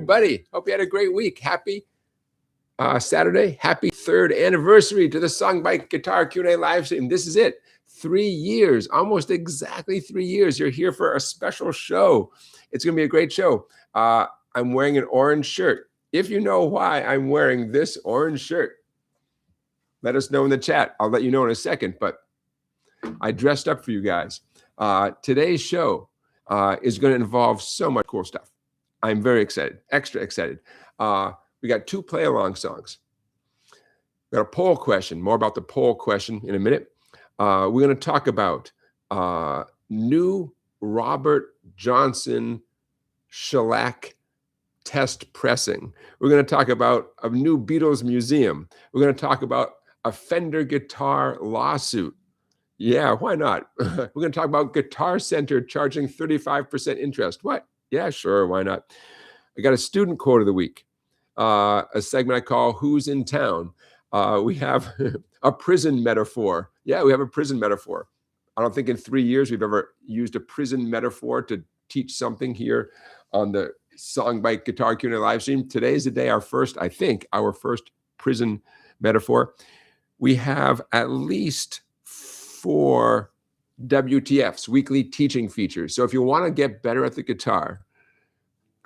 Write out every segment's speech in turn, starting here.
everybody. Hope you had a great week. Happy Saturday. Happy 3rd anniversary to the SongBike Guitar Q&A Livestream. This is it. 3 years, almost exactly 3 years. You're here for a special show. It's going to be a great show. I'm wearing an orange shirt. If you know why I'm wearing this orange shirt, let us know in the chat. I'll let you know in a second, but I dressed up for you guys. Today's show is going to involve so much cool stuff. I'm very excited, extra excited. We got 2 play-along songs. We got a poll question, more about the poll question in a minute. We're going to talk about new Robert Johnson shellac test pressing. We're going to talk about a new Beatles museum. We're going to talk about a Fender guitar lawsuit. Yeah, why not? We're going to talk about Guitar Center charging 35% interest. What? Yeah, sure, why not? I got a student quote of the week, a segment I call Who's in Town. We have a prison metaphor. Yeah, we have a prison metaphor. I don't think in 3 years we've ever used a prison metaphor to teach something here on the SongBike Guitar Q&A Livestream. Today's the day, our first prison metaphor. We have at least 4 WTFs, weekly teaching features. So if you want to get better at the guitar,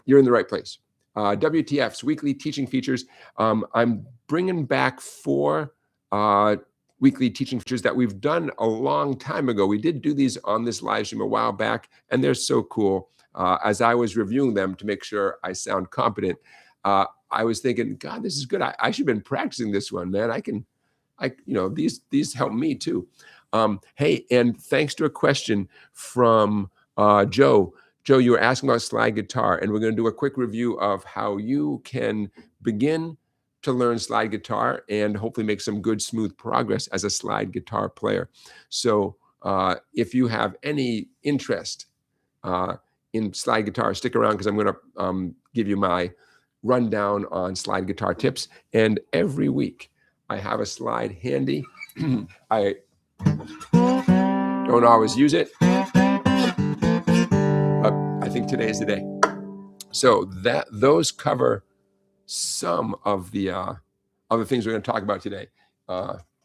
you're in the right place. WTFs, weekly teaching features. I'm bringing back 4 weekly teaching features that we've done a long time ago. We did do these on this live stream a while back, and they're so cool. As I was reviewing them to make sure I sound competent, I was thinking, God, this is good. I should have been practicing this one, man. These help me too. Hey, and thanks to a question from Joe. Joe, you were asking about slide guitar, and we're going to do a quick review of how you can begin to learn slide guitar and hopefully make some good, smooth progress as a slide guitar player. So if you have any interest in slide guitar, stick around because I'm going to give you my rundown on slide guitar tips. And every week I have a slide handy. I don't always use it, but I think today is the day. So those cover some of the other things we're going to talk about today.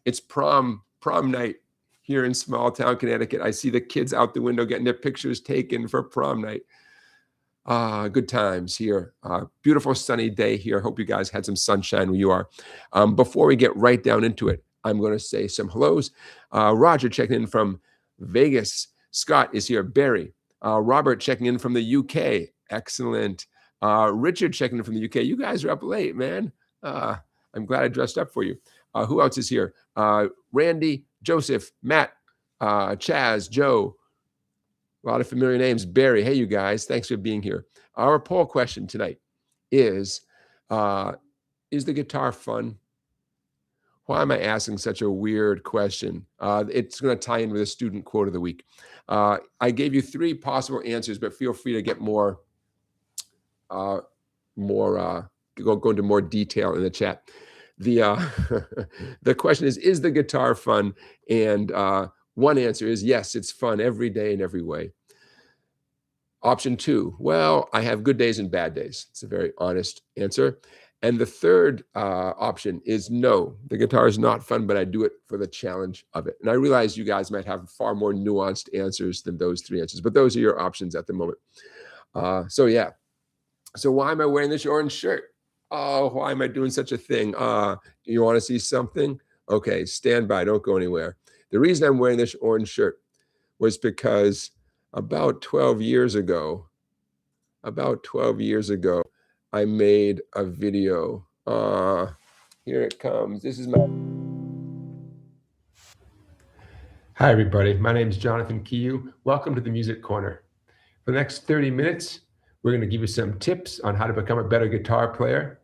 It's prom night here in small town Connecticut. I see the kids out the window getting their pictures taken for prom night. Good times here. Beautiful sunny day here. Hope you guys had some sunshine where you are. Before we get right down into it, I'm going to say some hellos. Roger checking in from Vegas. Scott is here. Barry. Robert checking in from the UK. Excellent. Richard checking in from the UK. You guys are up late, man. I'm glad I dressed up for you. Who else is here? Randy, Joseph, Matt, Chaz, Joe. A lot of familiar names. Barry, hey, you guys. Thanks for being here. Our poll question tonight is the guitar fun? Why am I asking such a weird question? It's going to tie in with a student quote of the week. I gave you 3 possible answers, but feel free to get go into more detail in the chat. The question is the guitar fun? And one answer is yes, it's fun every day in every way. Option 2, well, I have good days and bad days. It's a very honest answer. And the third option is no, the guitar is not fun, but I do it for the challenge of it. And I realize you guys might have far more nuanced answers than those 3 answers, but those are your options at the moment. So yeah. So why am I wearing this orange shirt? Oh, why am I doing such a thing? You want to see something? Okay, stand by, don't go anywhere. The reason I'm wearing this orange shirt was because about 12 years ago, I made a video. Here it comes. This is my... Hi, everybody. My name is Jonathan Kiyu. Welcome to the Music Corner. For the next 30 minutes, we're going to give you some tips on how to become a better guitar player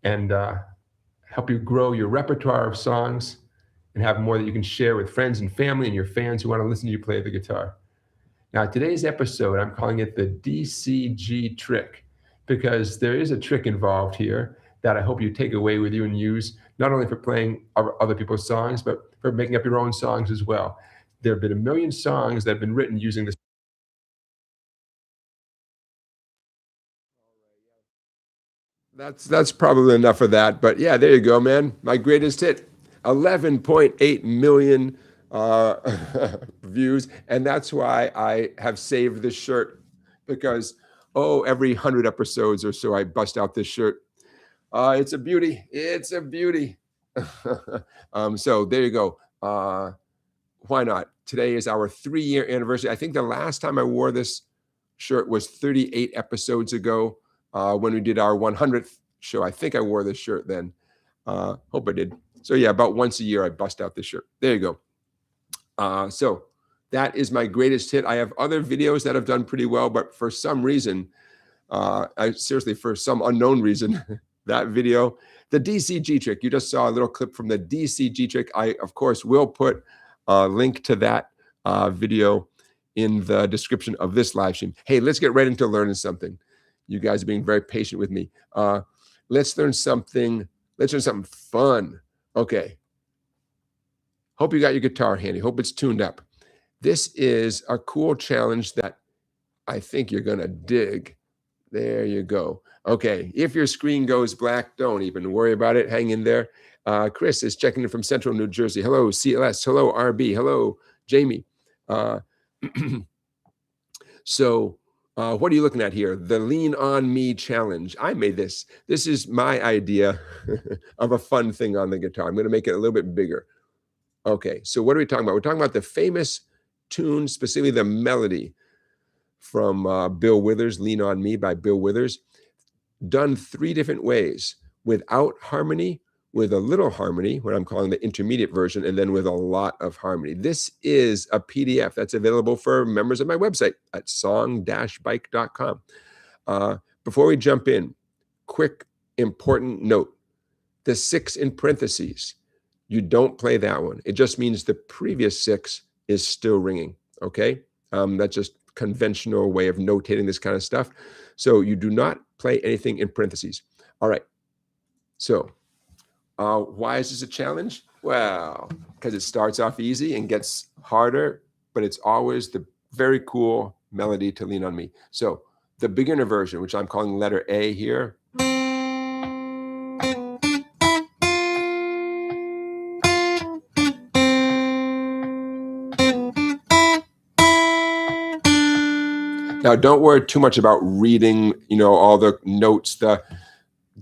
and help you grow your repertoire of songs and have more that you can share with friends and family and your fans who want to listen to you play the guitar. Now, today's episode, I'm calling it the DCG trick because there is a trick involved here that I hope you take away with you and use not only for playing other people's songs, but for making up your own songs as well. There have been a million songs that have been written using this That's probably enough of that. But yeah, there you go, man. My greatest hit, 11.8 million views, and that's why I have saved this shirt, because every 100 episodes or so I bust out this shirt. It's a beauty. It's a beauty. So there you go. Why not? Today is our 3-year anniversary. I think the last time I wore this shirt was 38 episodes ago, when we did our 100th show. I think I wore this shirt then. Hope I did. So yeah, about once a year I bust out this shirt. There you go. So that is my greatest hit. I have other videos that have done pretty well, but for some reason, for some unknown reason, that video, the DCG trick, you just saw a little clip from the DCG trick. I, of course, will put a link to that video in the description of this live stream. Hey, let's get right into learning something. You guys are being very patient with me. Let's learn something. Let's learn something fun. Okay. Hope you got your guitar handy. Hope it's tuned up. This is a cool challenge that I think you're going to dig. There you go. Okay. If your screen goes black, don't even worry about it. Hang in there. Chris is checking in from Central New Jersey. Hello, CLS. Hello, RB. Hello, Jamie. So what are you looking at here? The Lean On Me challenge. I made this. This is my idea of a fun thing on the guitar. I'm going to make it a little bit bigger. Okay, so what are we talking about? We're talking about the famous tune, specifically the melody from Bill Withers, Lean On Me by Bill Withers, done 3 different ways: without harmony, with a little harmony, what I'm calling the intermediate version, and then with a lot of harmony. This is a PDF that's available for members of my website at song-bike.com. Before we jump in, quick important note: the 6 in parentheses, you don't play that one. It just means the previous 6 is still ringing, okay? That's just conventional way of notating this kind of stuff. So you do not play anything in parentheses. All right, so why is this a challenge? Well, because it starts off easy and gets harder, but it's always the very cool melody to Lean On Me. So the beginner version, which I'm calling letter A here. Now, don't worry too much about reading, all the notes, the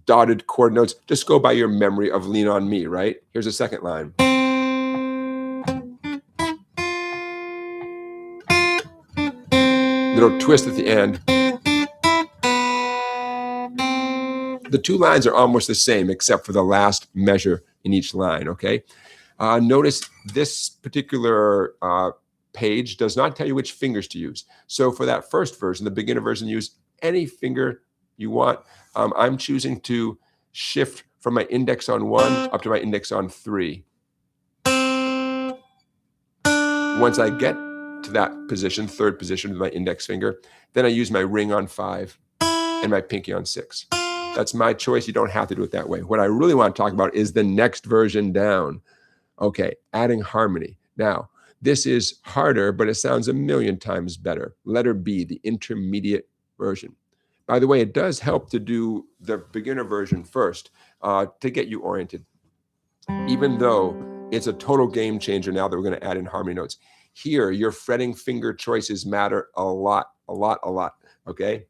dotted chord notes. Just go by your memory of Lean On Me, right? Here's the second line. Little twist at the end. The 2 lines are almost the same, except for the last measure in each line, okay? Notice this particular page does not tell you which fingers to use. So for that first version, the beginner version, use any finger you want. I'm choosing to shift from my index on 1 up to my index on 3. Once I get to that position, third position with my index finger, then I use my ring on 5 and my pinky on 6. That's my choice. You don't have to do it that way. What I really want to talk about is the next version down. Okay, adding harmony. Now, this is harder, but it sounds a million times better. Letter B, the intermediate version. By the way, it does help to do the beginner version first to get you oriented, even though it's a total game changer now that we're going to add in harmony notes. Here, your fretting finger choices matter a lot, okay?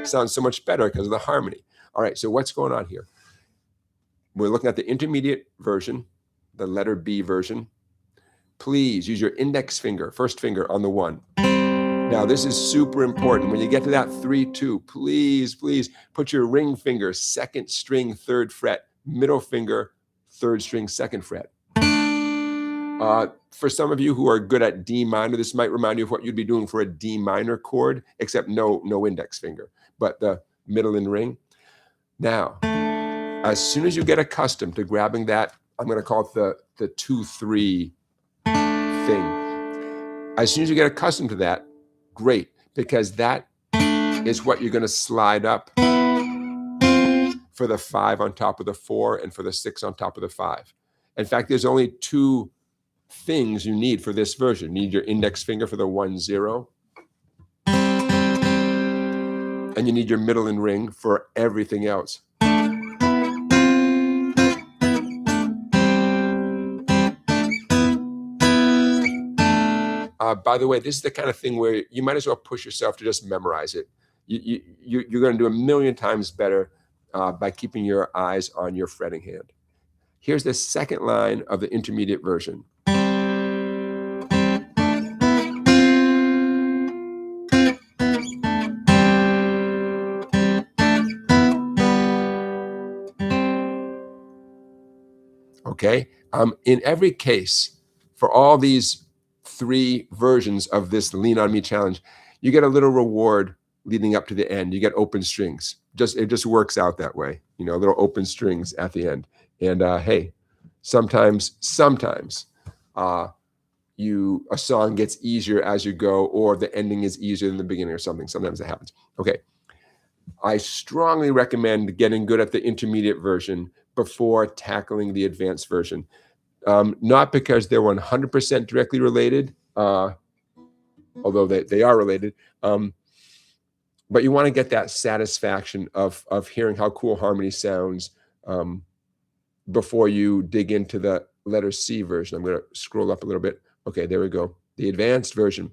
Sounds so much better because of the harmony. All right, so what's going on here? We're looking at the intermediate version, the letter B version. Please use your index finger, first finger on the 1. Now, this is super important. When you get to that 3-2, please put your ring finger, 2nd string, 3rd fret, middle finger, 3rd string, 2nd fret. For some of you who are good at D minor, this might remind you of what you'd be doing for a D minor chord, except no index finger, but the middle and ring. Now, as soon as you get accustomed to grabbing that, I'm going to call it the 2-3 thing. As soon as you get accustomed to that, great, because that is what you're going to slide up for the 5 on top of the 4 and for the 6 on top of the 5. In fact, there's only 2 things you need for this version. You need your index finger for the 1-0. And you need your middle and ring for everything else. By the way, this is the kind of thing where you might as well push yourself to just memorize it. You're going to do a million times better by keeping your eyes on your fretting hand. Here's the second line of the intermediate version. Okay, in every case, for all these 3 versions of this Lean On Me challenge, you get a little reward leading up to the end. You get open strings. It just works out that way, you know, little open strings at the end. And hey, sometimes a song gets easier as you go, or the ending is easier than the beginning or something. Sometimes it happens. Okay, I strongly recommend getting good at the intermediate version before tackling the advanced version. Not because they're 100% directly related, although they are related, but you want to get that satisfaction of hearing how cool harmony sounds before you dig into the letter C version. I'm going to scroll up a little bit. Okay, there we go. The advanced version.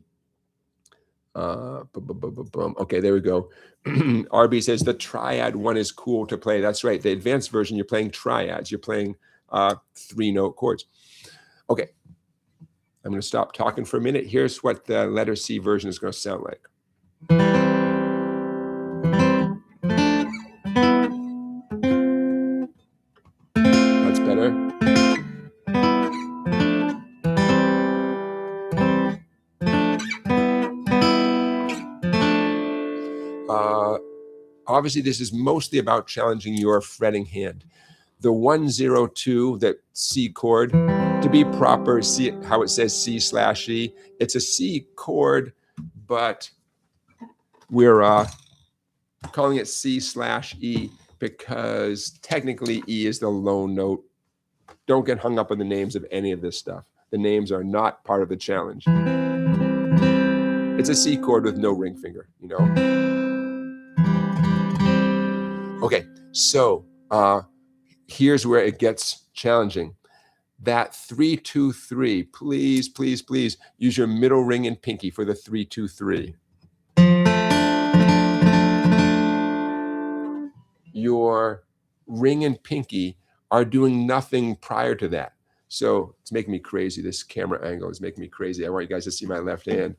Okay, there we go. RB says the triad one is cool to play. That's right. The advanced version, you're playing triads. You're playing 3-note chords. Okay, I'm going to stop talking for a minute. Here's what the letter C version is going to sound like. That's better. Obviously, this is mostly about challenging your fretting hand. The 1-0-2, that C chord, to be proper, see how it says C/E. It's a C chord, but we're calling it C/E because technically E is the low note. Don't get hung up on the names of any of this stuff. The names are not part of the challenge. It's a C chord with no ring finger, you know. Okay, so here's where it gets challenging. That 3-2-3, please, please, please use your middle ring and pinky for the 3-2-3. Your ring and pinky are doing nothing prior to that. So it's making me crazy. This camera angle is making me crazy. I want you guys to see my left hand.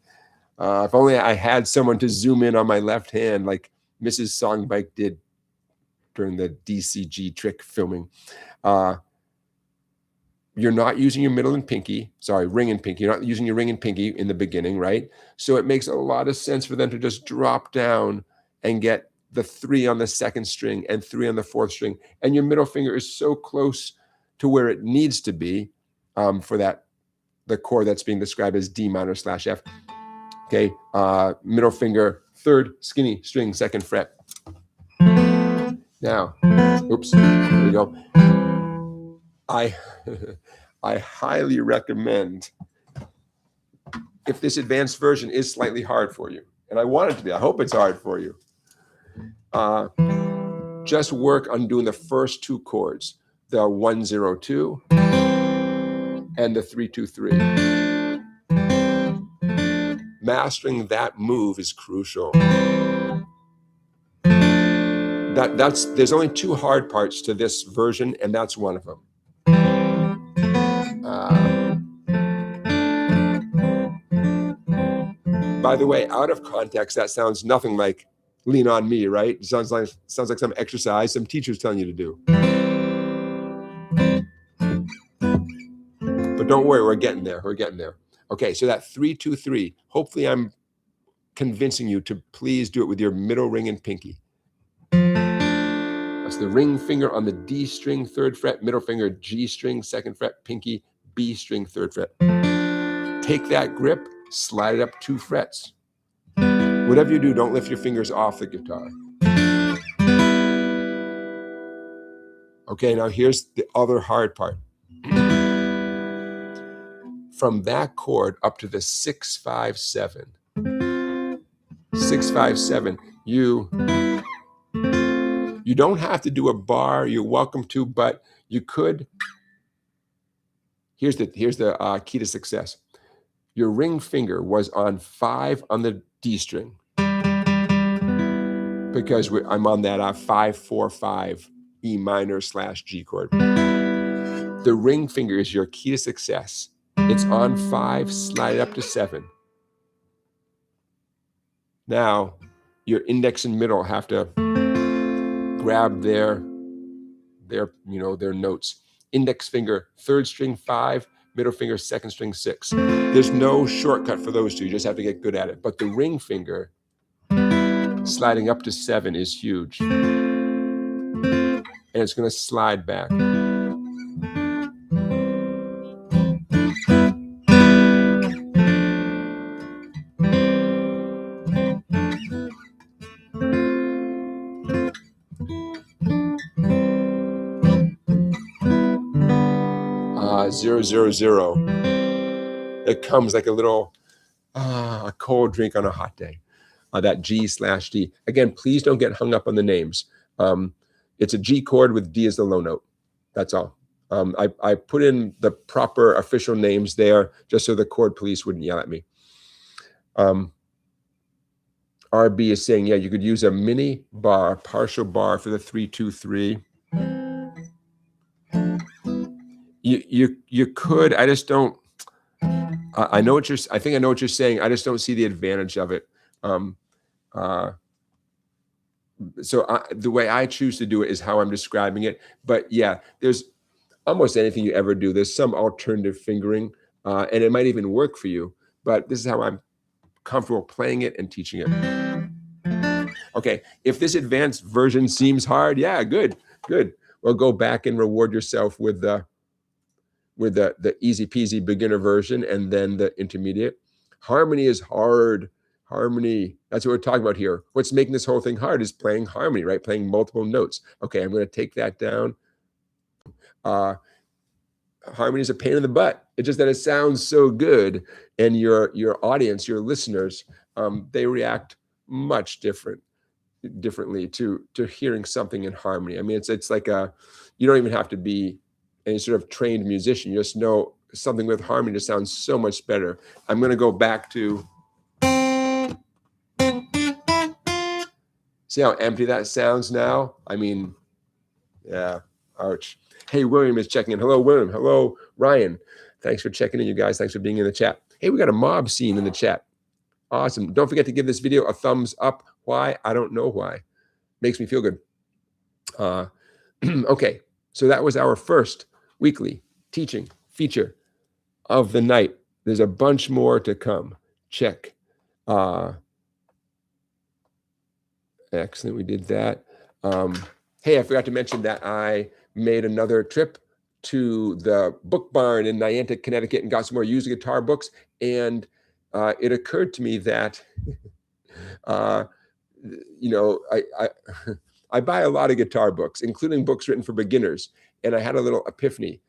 If only I had someone to zoom in on my left hand like Mrs. SongBike did during the DCG trick filming. You're not using your middle and pinky, sorry, ring and pinky. You're not using your ring and pinky in the beginning, right? So it makes a lot of sense for them to just drop down and get the 3 on the 2nd string and 3 on the 4th string. And your middle finger is so close to where it needs to be for the chord that's being described as D minor/F. Okay, middle finger, 3rd skinny string, 2nd fret. Now, oops, there we go. I highly recommend, if this advanced version is slightly hard for you, and I want it to be, I hope it's hard for you, just work on doing the first 2 chords, the 1-0-2 and the 3-2-3. Mastering that move is crucial. There's only 2 hard parts to this version, and that's one of them. By the way, out of context, that sounds nothing like Lean On Me, right? It sounds like some exercise some teacher's telling you to do. But don't worry, we're getting there. We're getting there. Okay, so that 3-2-3. Hopefully, I'm convincing you to please do it with your middle ring and pinky. That's the ring finger on the D string, 3rd fret, middle finger, G string, 2nd fret, pinky, B string, 3rd fret. Take that grip, slide it up 2 frets. Whatever you do, don't lift your fingers off the guitar. Okay, now here's the other hard part. from that chord up to the 6-5-7. 6-5-7. You don't have to do a bar. You're welcome to, but you could. Here's the key to success. Your ring finger was on 5 on the D string, because I'm on that 5-4-5 E minor / G chord. The ring finger is your key to success. It's on 5, slide it up to 7. Now, your index and middle have to grab their notes. Index finger, 3rd string 5, middle finger, 2nd string 6. There's no shortcut for those two. You just have to get good at it. But the ring finger, sliding up to 7 is huge. And it's going to slide back. 0-0-0. It comes like a little a cold drink on a hot day. That G/D. Again, please don't get hung up on the names. It's a G chord with D as the low note. That's all. I put in the proper official names there just so the chord police wouldn't yell at me. RB is saying, yeah, you could use a mini bar, partial bar for the 3-2-3. You could. I just don't. I know what I think I know what you're saying. I just don't see the advantage of it. So the way I choose to do it is how I'm describing it. But yeah, there's almost anything you ever do. There's some alternative fingering, and it might even work for you. But this is how I'm comfortable playing it and teaching it. Okay, if this advanced version seems hard, yeah, good. Well, go back and reward yourself with the easy peasy beginner version and then the intermediate. Harmony is hard. Harmony, that's what we're talking about here. What's making this whole thing hard is playing harmony, right? Playing multiple notes. Okay, I'm going to take that down. Harmony is a pain in the butt. It's just that it sounds so good, and your audience, your listeners, they react much differently to hearing something in harmony. I mean, it's like you don't even have to be any sort of trained musician. You just know something with harmony just sounds so much better. I'm going to go back to. See how empty that sounds now? I mean, yeah, ouch. Hey, William is checking in. Hello, William. Hello, Ryan. Thanks for checking in, you guys. Thanks for being in the chat. Hey, we got a mob scene in the chat. Awesome. Don't forget to give this video a thumbs up. Why? I don't know why. Makes me feel good. Okay, so that was our first weekly teaching feature of the night. There's a bunch more to come. Check. Excellent, we did that. Hey, I forgot to mention that I made another trip to the book barn in Niantic, Connecticut, and got some more used guitar books. And it occurred to me that, I buy a lot of guitar books, including books written for beginners. And I had a little epiphany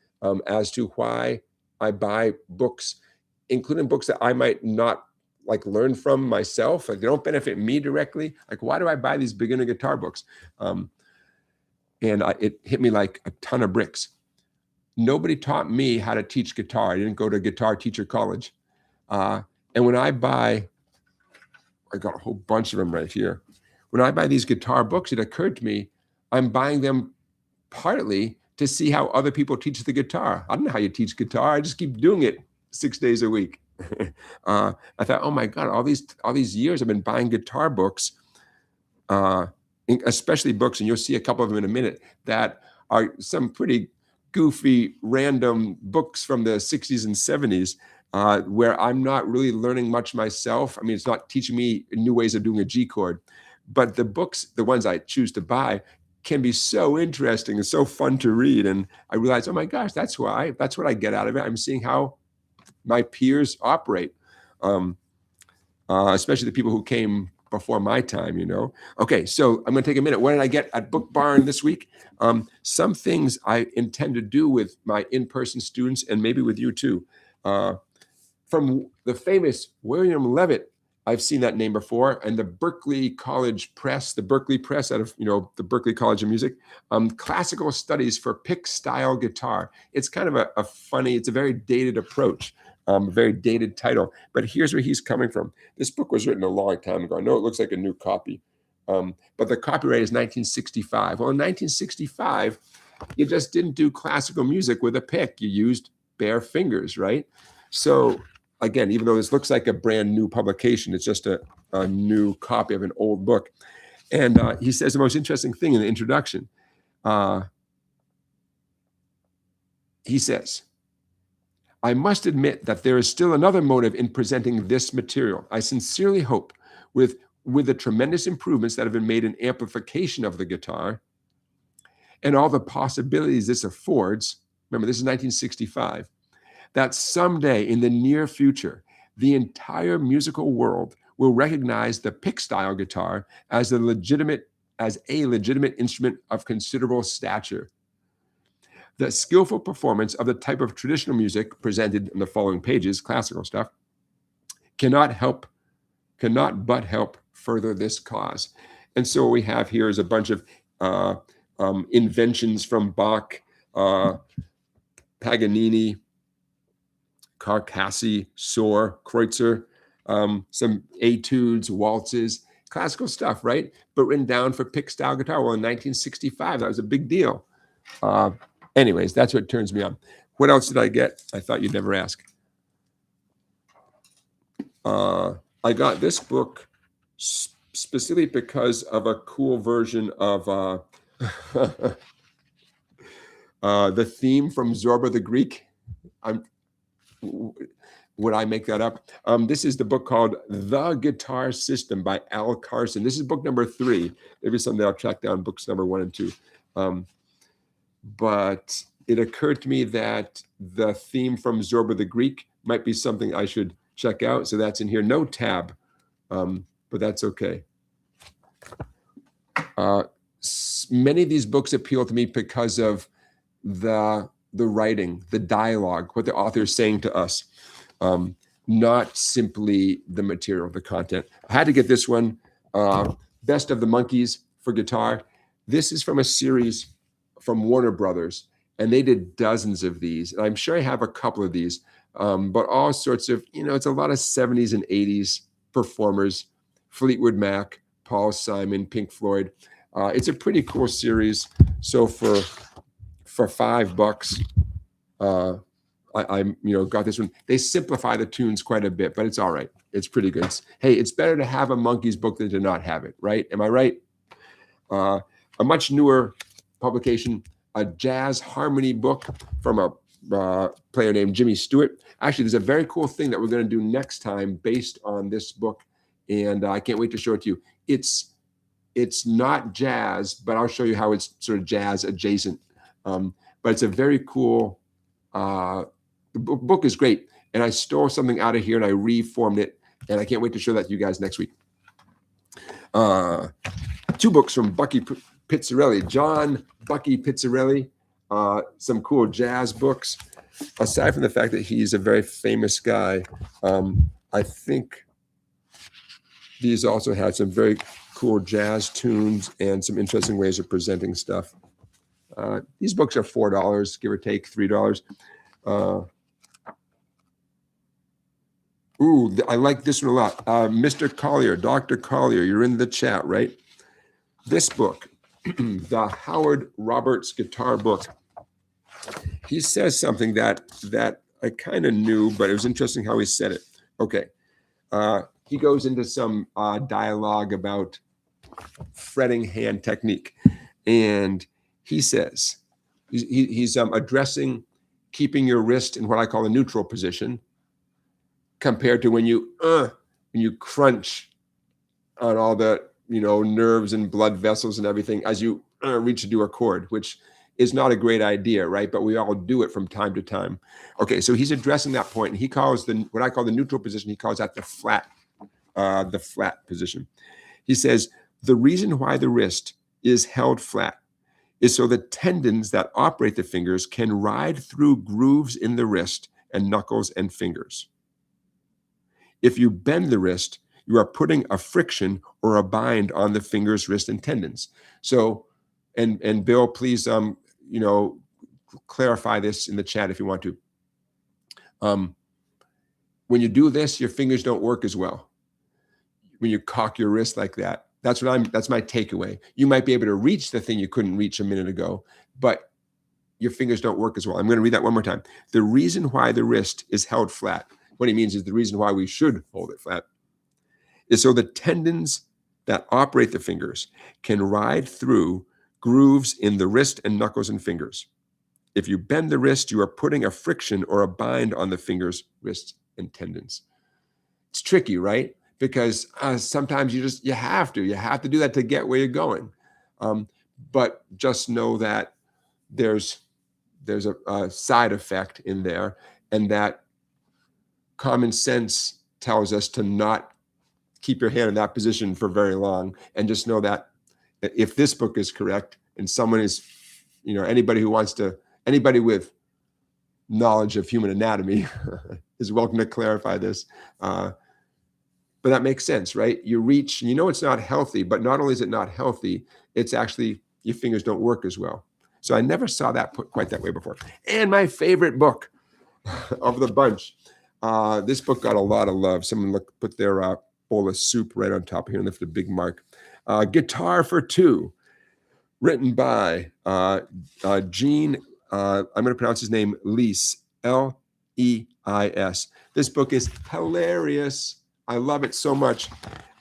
as to why I buy books, including books that I might not learn from myself. Like, they don't benefit me directly. Like, why do I buy these beginner guitar books? And it hit me like a ton of bricks. Nobody taught me how to teach guitar. I didn't go to guitar teacher college. And when I got a whole bunch of them right here. When I buy these guitar books, it occurred to me, I'm buying them partly to see how other people teach the guitar. I don't know how you teach guitar. I just keep doing it 6 days a week. I thought, oh my God, all these years I've been buying guitar books, especially books, and you'll see a couple of them in a minute, that are some pretty goofy, random books from the 60s and 70s, where I'm not really learning much myself. I mean, it's not teaching me new ways of doing a G chord, but the books, the ones I choose to buy, can be so interesting and so fun to read. And I realized, oh my gosh, that's what I get out of it. I'm seeing how my peers operate, especially the people who came before my time, Okay, so I'm going to take a minute. What did I get at Book Barn this week? Some things I intend to do with my in-person students, and maybe with you too. from the famous William Levitt. I've seen that name before, and the Berklee College Press, the Berklee Press out of, the Berklee College of Music, classical studies for pick style guitar. It's kind of a funny, it's a very dated approach, very dated title, but here's where he's coming from. This book was written a long time ago. I know it looks like a new copy, but the copyright is 1965. Well, in 1965, you just didn't do classical music with a pick. You used bare fingers, right? So again, even though this looks like a brand new publication, it's just a new copy of an old book. And he says the most interesting thing in the introduction. He says, I must admit that there is still another motive in presenting this material. I sincerely hope with the tremendous improvements that have been made in amplification of the guitar and all the possibilities this affords, remember this is 1965, that someday in the near future, the entire musical world will recognize the pick style guitar as a legitimate instrument of considerable stature. The skillful performance of the type of traditional music presented in the following pages, classical stuff, cannot but help further this cause. And so what we have here is a bunch of inventions from Bach, Paganini, Carcassi, Sohr, Kreutzer, some etudes, waltzes, classical stuff, right? But written down for pick style guitar. Well, in 1965, that was a big deal. Anyways, that's what turns me on. What else did I get? I thought you'd never ask. I got this book specifically because of a cool version of the theme from Zorba the Greek. Would I make that up? This is the book called The Guitar System by Al Carson. This is book number 3. Maybe someday I'll track down books number 1 and 2. But it occurred to me that the theme from Zorba the Greek might be something I should check out. So that's in here. No tab, but that's okay. Many of these books appeal to me because of the writing, the dialogue, what the author is saying to us, not simply the material, the content. I had to get this one, Best of the Monkees for Guitar. This is from a series from Warner Brothers, and they did dozens of these. And I'm sure I have a couple of these, but all sorts of, it's a lot of 70s and 80s performers, Fleetwood Mac, Paul Simon, Pink Floyd. It's a pretty cool series. So for $5, I got this one. They simplify the tunes quite a bit, but it's all right. It's pretty good. It's better to have a Monkees book than to not have it, right? Am I right? A much newer publication, a jazz harmony book from a player named Jimmy Stewart. Actually, there's a very cool thing that we're going to do next time based on this book, and I can't wait to show it to you. It's not jazz, but I'll show you how it's sort of jazz adjacent. But it's a very cool, the book is great. And I stole something out of here and I reformed it. And I can't wait to show that to you guys next week. 2 books from Bucky Pizzarelli, John Bucky Pizzarelli, some cool jazz books. Aside from the fact that he's a very famous guy, I think these also had some very cool jazz tunes and some interesting ways of presenting stuff. These books are $4, give or take $3. I like this one a lot. Mr. Collier, Dr. Collier, you're in the chat, right? This book, the Howard Roberts Guitar Book. He says something that I kind of knew, but it was interesting how he said it. Okay. He goes into some dialogue about fretting hand technique. And he says, he's addressing keeping your wrist in what I call a neutral position compared to when you crunch on all the, nerves and blood vessels and everything as you reach to do a chord, which is not a great idea, right? But we all do it from time to time. Okay, so he's addressing that point, and he calls what I call the neutral position, he calls that the flat position. He says, the reason why the wrist is held flat is so the tendons that operate the fingers can ride through grooves in the wrist and knuckles and fingers. If you bend the wrist, you are putting a friction or a bind on the fingers, wrist, and tendons. So, and Bill, please, you know, clarify this in the chat if you want to. When you do this, your fingers don't work as well. When you cock your wrist like that, that's my takeaway. You might be able to reach the thing you couldn't reach a minute ago, but your fingers don't work as well. I'm going to read that one more time. The reason why the wrist is held flat, what he means is the reason why we should hold it flat, is so the tendons that operate the fingers can ride through grooves in the wrist and knuckles and fingers. If you bend the wrist, you are putting a friction or a bind on the fingers, wrists, and tendons. It's tricky, right? Because sometimes you have to do that to get where you're going. But just know that there's a side effect in there, and that common sense tells us to not keep your hand in that position for very long. And just know that if this book is correct, and someone is, you know, anybody with knowledge of human anatomy is welcome to clarify this. But that makes sense, right? You reach, and you know it's not healthy, but not only is it not healthy, it's actually your fingers don't work as well. So I never saw that put quite that way before. And my favorite book of the bunch, this book got a lot of love. Someone put their bowl of soup right on top here and left a big mark. Guitar for Two, written by Gene, I'm going to pronounce his name, Leis, L-E-I-S. This book is hilarious. I love it so much.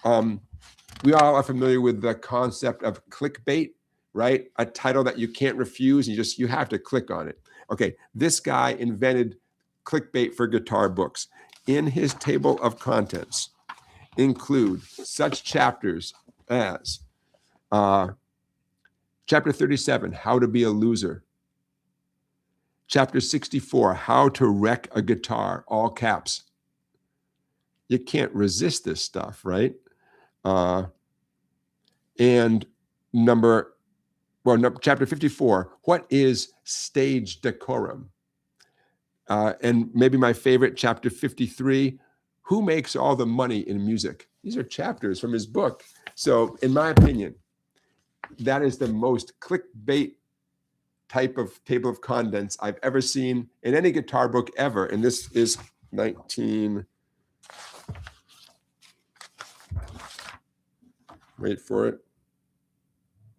We all are familiar with the concept of clickbait, right? A title that you can't refuse, and you have to click on it. Okay, this guy invented clickbait for guitar books. In his table of contents include such chapters as Chapter 37, How to Be a Loser. Chapter 64, How to Wreck a Guitar, all caps. You can't resist this stuff, right? And chapter 54, what is stage decorum? And maybe my favorite, chapter 53, who makes all the money in music? These are chapters from his book. So in my opinion, that is the most clickbait type of table of contents I've ever seen in any guitar book ever. And this is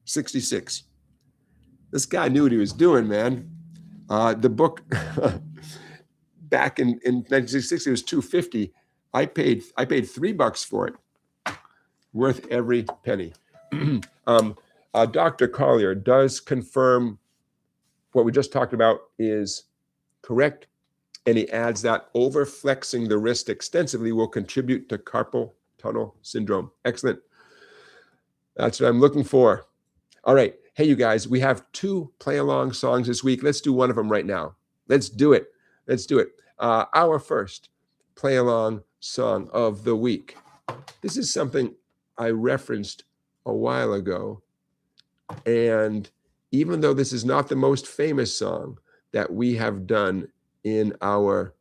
66. This guy knew what he was doing, man. The book back in 1966, it was $2.50. I paid $3 for it. Worth every penny. Dr. Collier does confirm what we just talked about is correct, and he adds that over-flexing the wrist extensively will contribute to carpal tunnel syndrome. Excellent. That's what I'm looking for. All right. Hey, you guys, we have 2 play-along songs this week. Let's do one of them right now. Let's do it. Our first play-along song of the week. This is something I referenced a while ago, and even though this is not the most famous song that we have done in our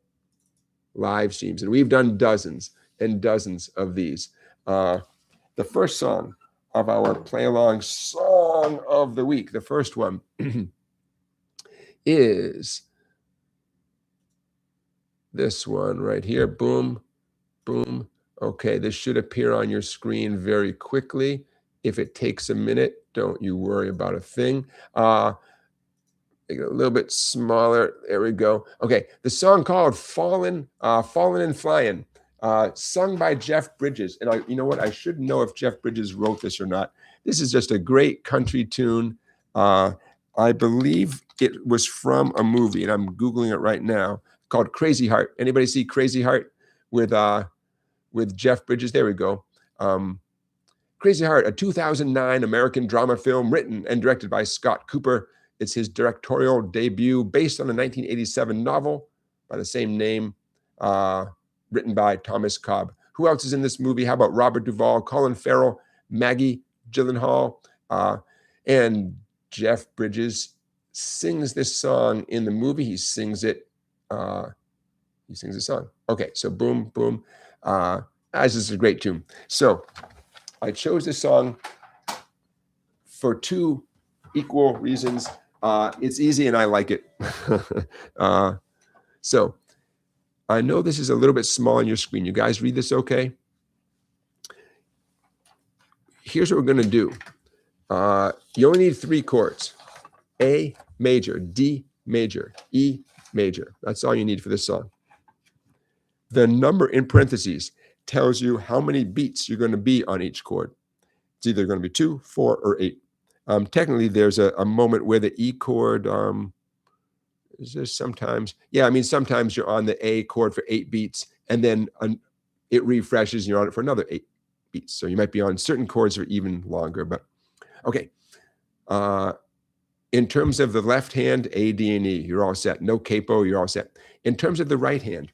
live streams, and we've done dozens and dozens of these, the first song of our play-along song of the week, the first one, is this one right here. Boom, boom. Okay, this should appear on your screen very quickly. If it takes a minute, don't you worry about a thing. Make it a little bit smaller. There we go. Okay, the song called Fallin and Flyin, sung by Jeff Bridges. And you know what? I should know if Jeff Bridges wrote this or not. This is just a great country tune. I believe it was from a movie, and I'm Googling it right now, called Crazy Heart. Anybody see Crazy Heart with Jeff Bridges? There we go. Crazy Heart, a 2009 American drama film written and directed by Scott Cooper. It's his directorial debut based on a 1987 novel by the same name, written by Thomas Cobb. Who else is in this movie? How about Robert Duvall, Colin Farrell, Maggie Gyllenhaal, and Jeff Bridges sings this song in the movie. He sings it. He sings the song. Okay, so boom, boom. As this is a great tune. So I chose this song for two equal reasons. It's easy and I like it. So I know this is a little bit small on your screen. You guys read this okay? Here's what we're going to do. You only need 3 chords. A major, D major, E major. That's all you need for this song. The number in parentheses tells you how many beats you're going to be on each chord. It's either going to be 2, 4, or 8. Technically, there's a moment where the E chord, is there sometimes, yeah, I mean, sometimes you're on the A chord for 8 beats, and then it refreshes and you're on it for another 8 beats. So you might be on certain chords for even longer, but okay. In terms of the left hand, A, D, and E, you're all set. No capo, you're all set. In terms of the right hand,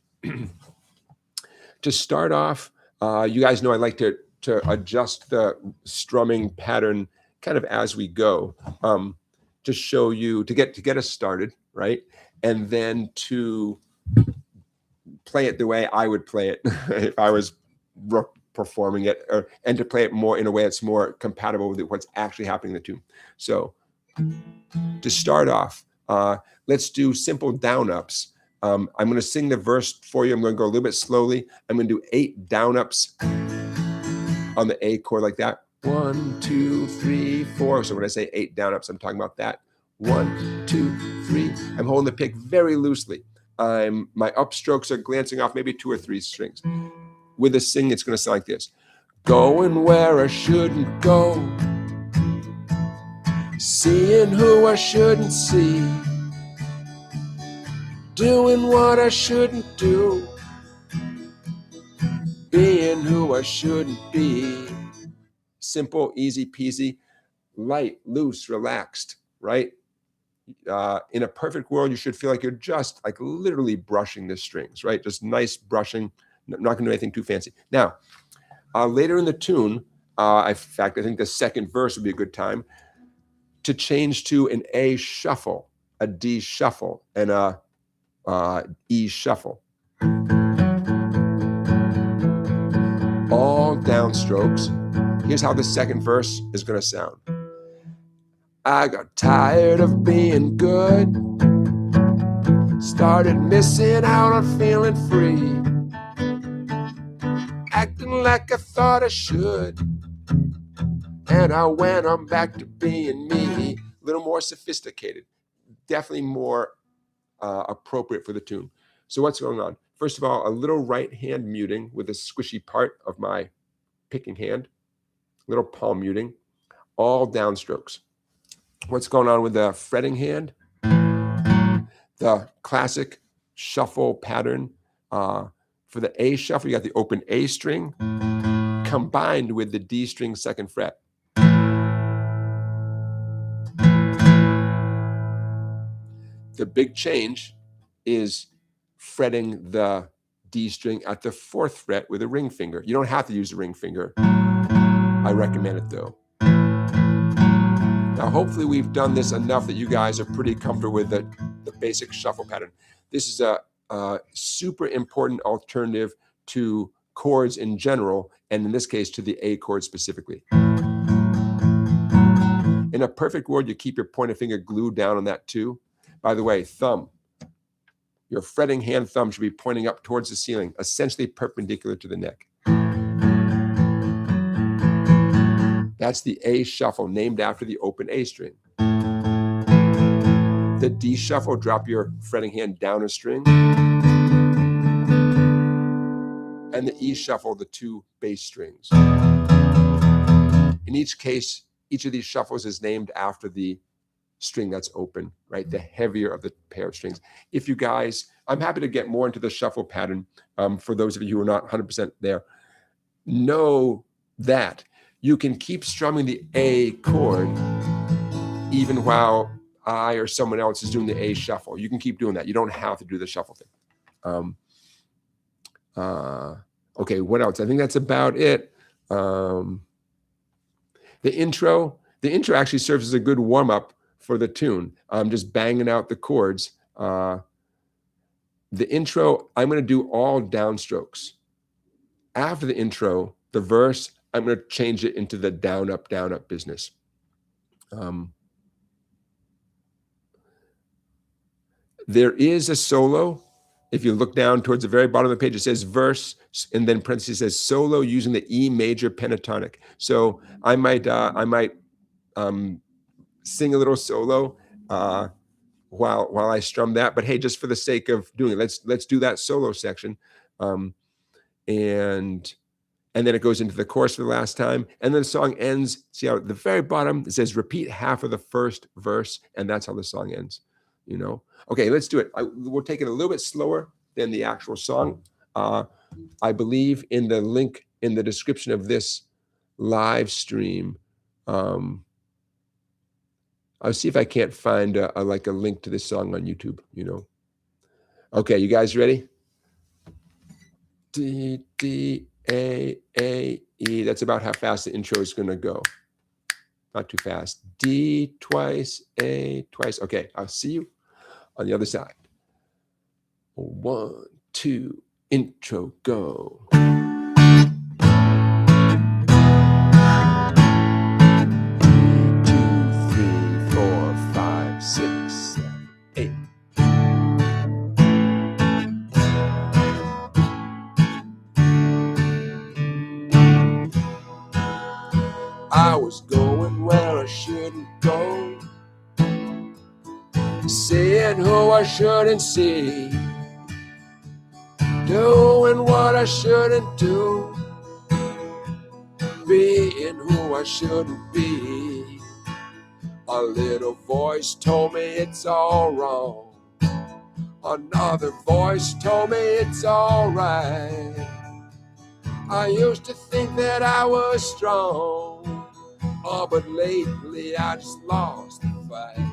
to start off, you guys know I like to adjust the strumming pattern kind of as we go, to show you, to get us started, right? And then to play it the way I would play it if I was performing it, and to play it more in a way that's more compatible with what's actually happening in the tune. So to start off, let's do simple down ups. I'm going to sing the verse for you. I'm going to go a little bit slowly. I'm going to do 8 down ups on the A chord like that. 1, 2, 3, 4. So when I say 8 down ups, I'm talking about that. 1, 2, 3. I'm holding the pick very loosely. My upstrokes are glancing off maybe 2 or 3 strings. With a sing, it's going to sound like this. Going where I shouldn't go, seeing who I shouldn't see, doing what I shouldn't do, being who I shouldn't be. Simple, easy peasy, light, loose, relaxed, right? In a perfect world, you should feel like you're just like literally brushing the strings, right? Just nice brushing, not going to do anything too fancy. Now, later in the tune, in fact, I think the second verse would be a good time to change to an A shuffle, a D shuffle, and a E shuffle. All downstrokes. Here's how the second verse is going to sound. I got tired of being good, started missing out on feeling free, acting like I thought I should, and I went on back to being me. A little more sophisticated, definitely more appropriate for the tune. So what's going on? First of all, a little right hand muting with the squishy part of my picking hand, little palm muting, all downstrokes. What's going on with the fretting hand? The classic shuffle pattern. For the A shuffle, you got the open A string combined with the D string 2nd fret. The big change is fretting the D string at the 4th fret with a ring finger. You don't have to use the ring finger. I recommend it though. Now, hopefully we've done this enough that you guys are pretty comfortable with the basic shuffle pattern. This is a super important alternative to chords in general, and in this case, to the A chord specifically. In a perfect world, you keep your pointer finger glued down on that too. By the way, thumb. Your fretting hand thumb should be pointing up towards the ceiling, essentially perpendicular to the neck. That's the A shuffle, named after the open A string. The D shuffle, drop your fretting hand down a string. And the E shuffle, the 2 bass strings. In each case, each of these shuffles is named after the string that's open, right? The heavier of the pair of strings. If you guys, I'm happy to get more into the shuffle pattern for those of you who are not 100% there. Know that you can keep strumming the A chord even while I or someone else is doing the A shuffle. You can keep doing that. You don't have to do the shuffle thing. Okay, what else? I think that's about it. The intro actually serves as a good warm-up for the tune. I'm just banging out the chords. The intro, I'm going to do all downstrokes. after the intro, the verse, I'm going to change it into the down, up business. There is a solo. If you look down towards the very bottom of the page, it says verse, and then parentheses says solo using the E major pentatonic. So I might sing a little solo while I strum that. But hey, just for the sake of doing it, let's do that solo section, and then it goes into the chorus for the last time, and then the song ends. See how at the very bottom it says repeat half of the first verse, and that's how the song ends. You know. Okay, let's do it. We'll take it a little bit slower than the actual song. I believe in the link in the description of this live stream. I'll see if I can't find a link to this song on YouTube, you know. Okay, you guys ready? D, D, A, E. That's about how fast the intro is going to go. Not too fast. D twice, A twice. Okay, I'll see you on the other side. 1, 2, intro, go. 6, 7, 8. I was going where I shouldn't go, seeing who I shouldn't see, doing what I shouldn't do, being who I shouldn't be. A little voice told me it's all wrong. Another voice told me it's all right. I used to think that I was strong, but lately I just lost the fight.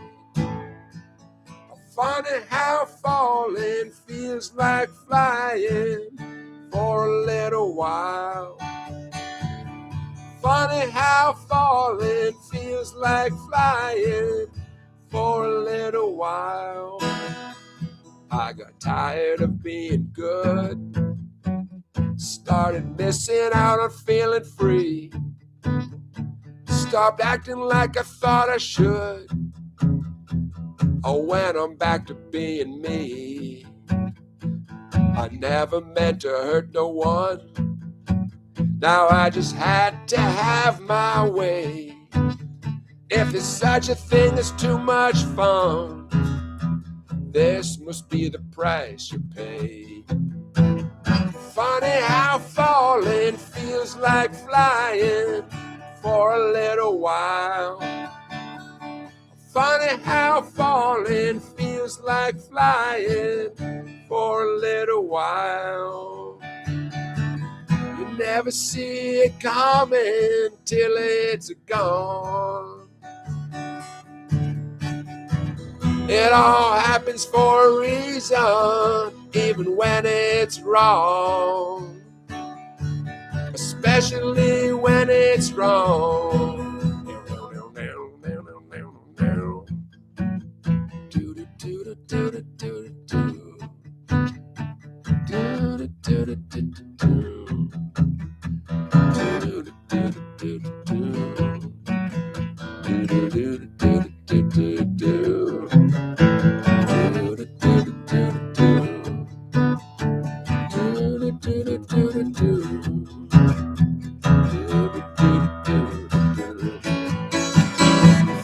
Funny how falling feels like flying for a little while. Funny how falling feels like flying for a little while. I got tired of being good, started missing out on feeling free, stopped acting like I thought I should. Oh, when I'm back to being me, I never meant to hurt no one. Now I just had to have my way. If there's such a thing as too much fun, this must be the price you pay. Funny how falling feels like flying for a little while. Funny how falling feels like flying for a little while. You never see it coming till it's gone. It all happens for a reason, even when it's wrong. Especially when it's wrong.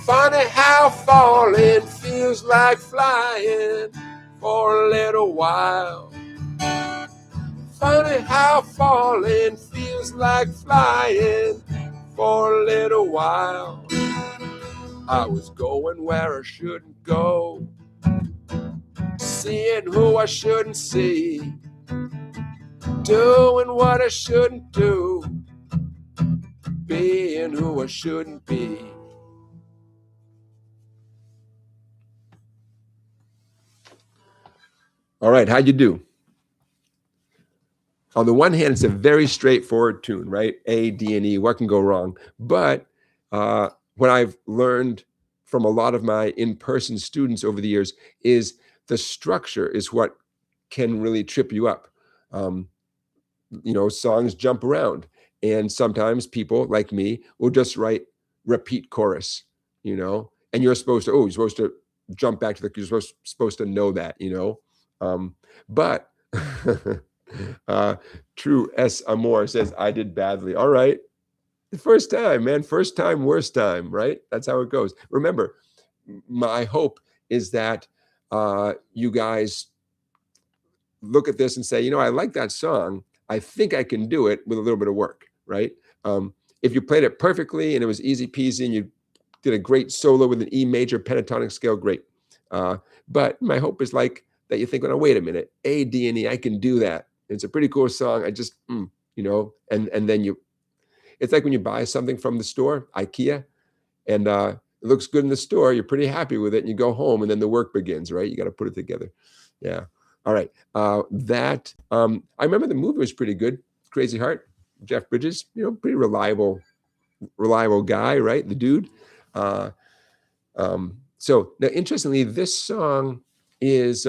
Funny how falling feels like flying for a little while. Funny how falling feels like flying for a little while. I was going where I shouldn't go, seeing who I shouldn't see, doing what I shouldn't do, being who I shouldn't be. All right, how'd you do? On the one hand, it's a very straightforward tune, right? A, D, and E, what can go wrong? But what I've learned from a lot of my in-person students over the years is the structure is what can really trip you up. The songs jump around. And sometimes people like me will just write repeat chorus, and you're supposed to jump back to you're supposed to know that, but True S. Amor says, I did badly. All right. The first time, man. First time, worst time, right? That's how it goes. Remember, my hope is that you guys look at this and say, I like that song. I think I can do it with a little bit of work, right? If you played it perfectly and it was easy peasy and you did a great solo with an E major pentatonic scale, great. But my hope is that you think, oh, wait a minute, A, D, and E, I can do that. It's a pretty cool song. I just, and then it's like when you buy something from the store, IKEA, and it looks good in the store, you're pretty happy with it, and you go home, and then the work begins, right? You got to put it together. Yeah. All right. I remember the movie was pretty good. Crazy Heart, Jeff Bridges, pretty reliable guy, right? The dude. So now, interestingly, this song is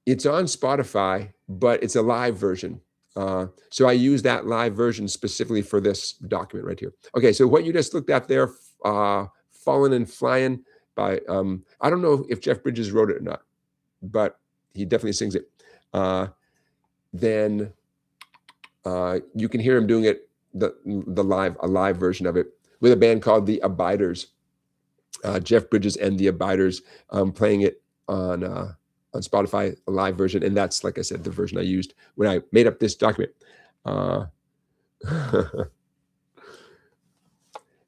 it's on Spotify, but it's a live version. So I use that live version specifically for this document right here. Okay, so what you just looked at there, Fallin and Flyin by, I don't know if Jeff Bridges wrote it or not, but he definitely sings it. Then you can hear him doing it, a live version of it with a band called the Abiders. Jeff Bridges and the Abiders playing it on Spotify, a live version, and that's, like I said, the version I used when I made up this document.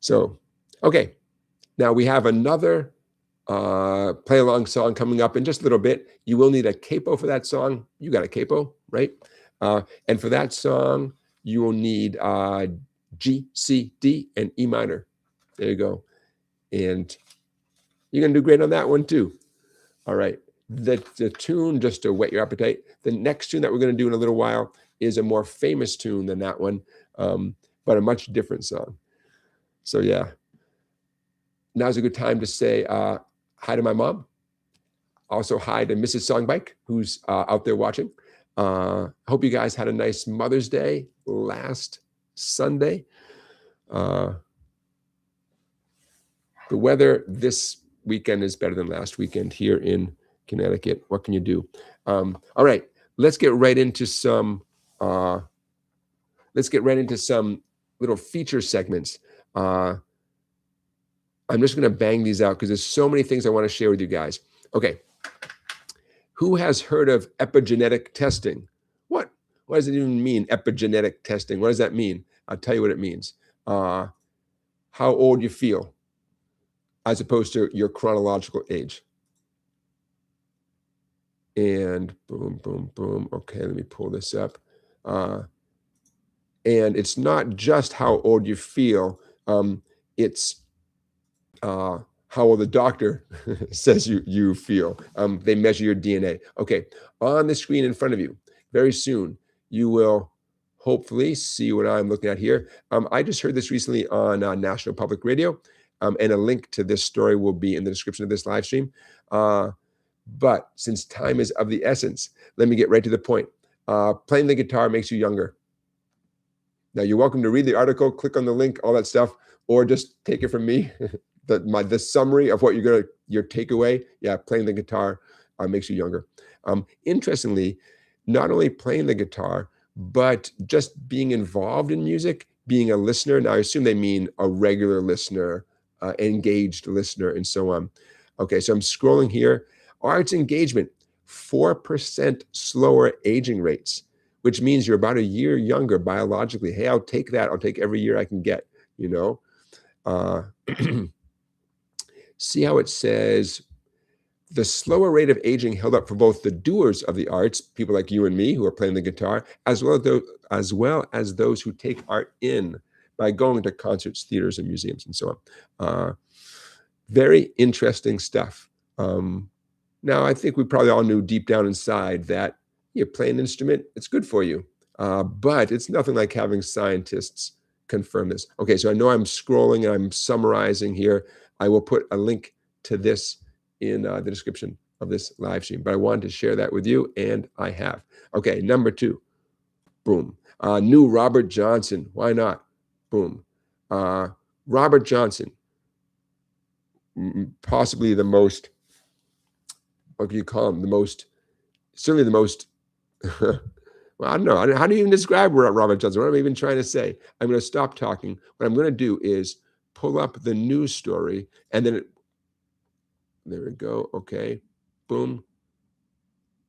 So, okay, now we have another play along song coming up in just a little bit. You will need a capo for that song. You got a capo, right? And for that song, you will need G, C, D, and E minor. There you go. And you're going to do great on that one too. All right. The tune, just to whet your appetite, the next tune that we're going to do in a little while is a more famous tune than that one, but a much different song. So yeah, now's a good time to say hi to my mom. Also hi to Mrs. Songbike, who's out there watching. Hope you guys had a nice Mother's Day last Sunday. The weather this weekend is better than last weekend here in Connecticut. What can you do? All right, let's get right into some little feature segments. I'm just going to bang these out because there's so many things I want to share with you guys. Okay, who has heard of epigenetic testing? What does it even mean, epigenetic testing? What does that mean? I'll tell you what it means. How old you feel, as opposed to your chronological age. And boom, boom, boom. Okay, let me pull this up. And it's not just how old you feel. It's how old the doctor says you feel. They measure your DNA. Okay, on the screen in front of you, very soon, you will hopefully see what I'm looking at here. I just heard this recently on National Public Radio, and a link to this story will be in the description of this live stream. But since time is of the essence, let me get right to the point. Playing the guitar makes you younger. Now, you're welcome to read the article, click on the link, all that stuff, or just take it from me. The summary of what your takeaway. Yeah, playing the guitar makes you younger. Interestingly, not only playing the guitar, but just being involved in music, being a listener. Now, I assume they mean a regular listener, engaged listener, and so on. Okay, so I'm scrolling here. Arts engagement, 4% slower aging rates, which means you're about a year younger biologically. Hey, I'll take that. I'll take every year I can get, See how it says the slower rate of aging held up for both the doers of the arts, people like you and me who are playing the guitar, as well as those who take art in by going to concerts, theaters, and museums, and so on. Very interesting stuff. Now, I think we probably all knew deep down inside that you play an instrument, it's good for you. But it's nothing like having scientists confirm this. Okay, so I know I'm scrolling and I'm summarizing here. I will put a link to this in the description of this live stream. But I wanted to share that with you, and I have. Okay, number 2. Boom. New Robert Johnson. Why not? Boom. Robert Johnson, possibly the most, what do you call him? The most, certainly the most, well, I don't know. How do you even describe Robert Johnson? What am I even trying to say? I'm going to stop talking. What I'm going to do is pull up the news story, and then there we go. Okay. Boom.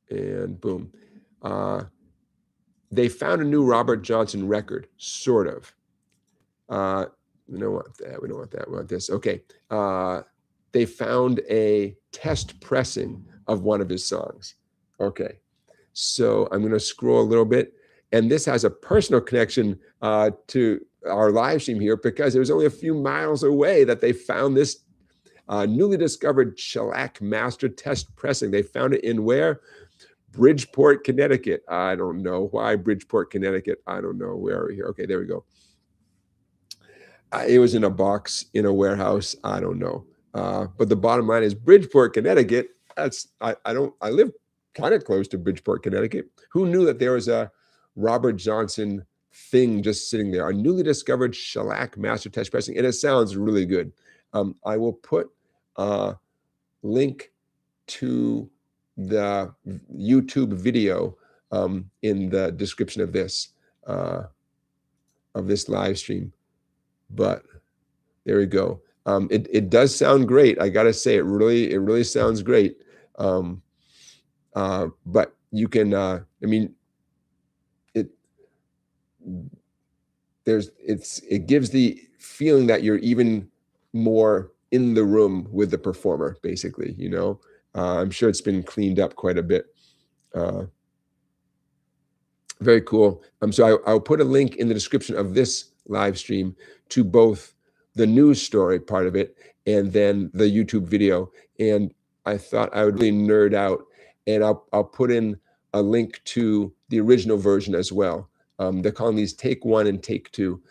And boom. They found a new Robert Johnson record, sort of. We don't want that. We don't want that. We want this. Okay. They found a test pressing of one of his songs. Okay. So I'm going to scroll a little bit. And this has a personal connection to our live stream here, because it was only a few miles away that they found this newly discovered shellac master test pressing. They found it in where? Bridgeport, Connecticut. I don't know why Bridgeport, Connecticut. I don't know. Where are we here? Okay, there we go. It was in a box in a warehouse. I don't know. But the bottom line is Bridgeport, Connecticut. I live kind of close to Bridgeport, Connecticut. Who knew that there was a Robert Johnson thing just sitting there? A newly discovered shellac master test pressing, and it sounds really good. I will put a link to the YouTube video in the description of this live stream. But there we go. It does sound great. I gotta say, it really sounds great. But you can, I mean, it gives the feeling that you're even more in the room with the performer, basically. You know, I'm sure it's been cleaned up quite a bit. Very cool. So I'll put a link in the description of this live stream to both the news story part of it and then the YouTube video. And I thought I would really nerd out, and I'll put in a link to the original version as well. They're calling these take 1 and take 2,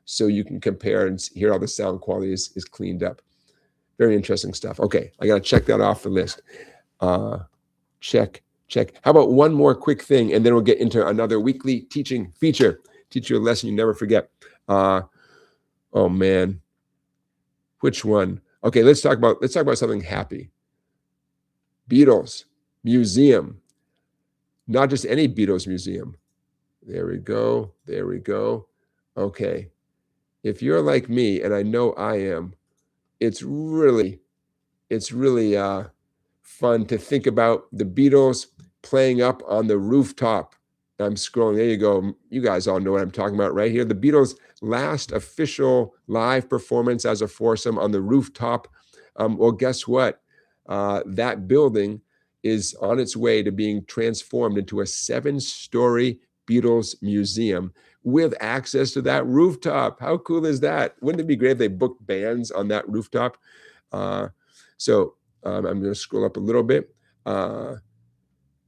so you can compare and hear how the sound quality is cleaned up. Very interesting stuff. Okay, I got to check that off the list. Check. How about one more quick thing, and then we'll get into another weekly teaching feature. Teach you a lesson you never forget. Oh man, which one? Okay, let's talk about something happy. Beatles Museum, not just any Beatles museum. There we go. There we go. Okay, if you're like me, and I know I am, it's really fun to think about the Beatles playing up on the rooftop. I'm scrolling. There you go. You guys all know what I'm talking about right here. The Beatles' last official live performance as a foursome on the rooftop. Well, guess what? That building is on its way to being transformed into a 7-story Beatles museum with access to that rooftop. How cool is that? Wouldn't it be great if they booked bands on that rooftop? So I'm going to scroll up a little bit.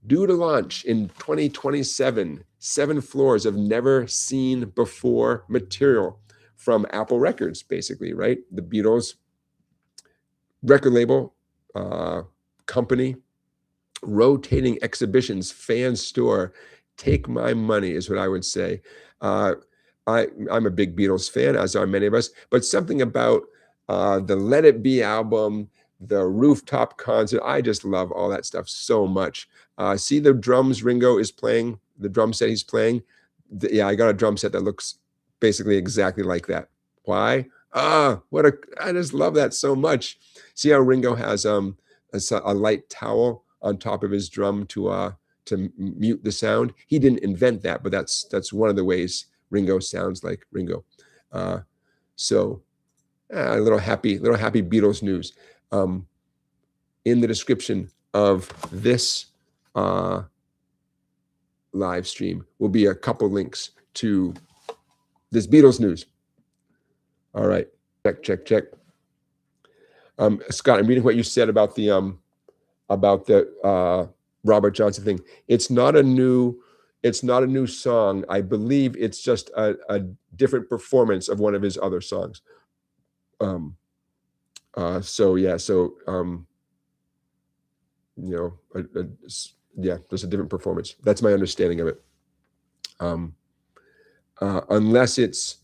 Due to launch in 2027, 7 floors of never seen before material from Apple Records, basically, right? The Beatles record label, company, rotating exhibitions, fan store. Take my money is what I would say. I'm a big Beatles fan, as are many of us, but something about the Let It Be album, the Rooftop concert, I just love all that stuff so much. See the drums Ringo is playing, the drum set he's playing. Yeah, I got a drum set that looks basically exactly like that. Why? I just love that so much. See how Ringo has a light towel on top of his drum to mute the sound. He didn't invent that, but that's one of the ways Ringo sounds like Ringo. So a little happy Beatles news. In the description of this live stream will be a couple links to this Beatles news. All right, check. Scott, I'm reading what you said about the Robert Johnson thing. It's not a new song. I believe it's just a different performance of one of his other songs. So yeah, there's a different performance. That's my understanding of it. Unless it's,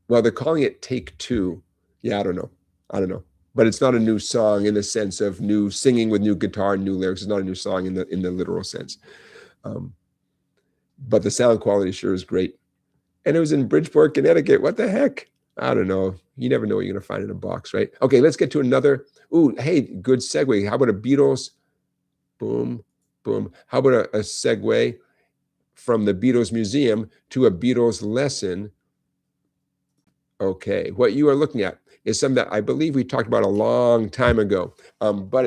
well, they're calling it Take Two. Yeah, I don't know. But it's not a new song in the sense of new singing with new guitar and new lyrics. It's not a new song in the literal sense. But the sound quality sure is great. And it was in Bridgeport, Connecticut. What the heck? I don't know. You never know what you're going to find in a box, right? Okay, let's get to another. Ooh, hey, good segue. How about a Beatles? Boom, boom. How about a segue from the Beatles Museum to a Beatles lesson? Okay, what you are looking at is something that I believe we talked about a long time ago, but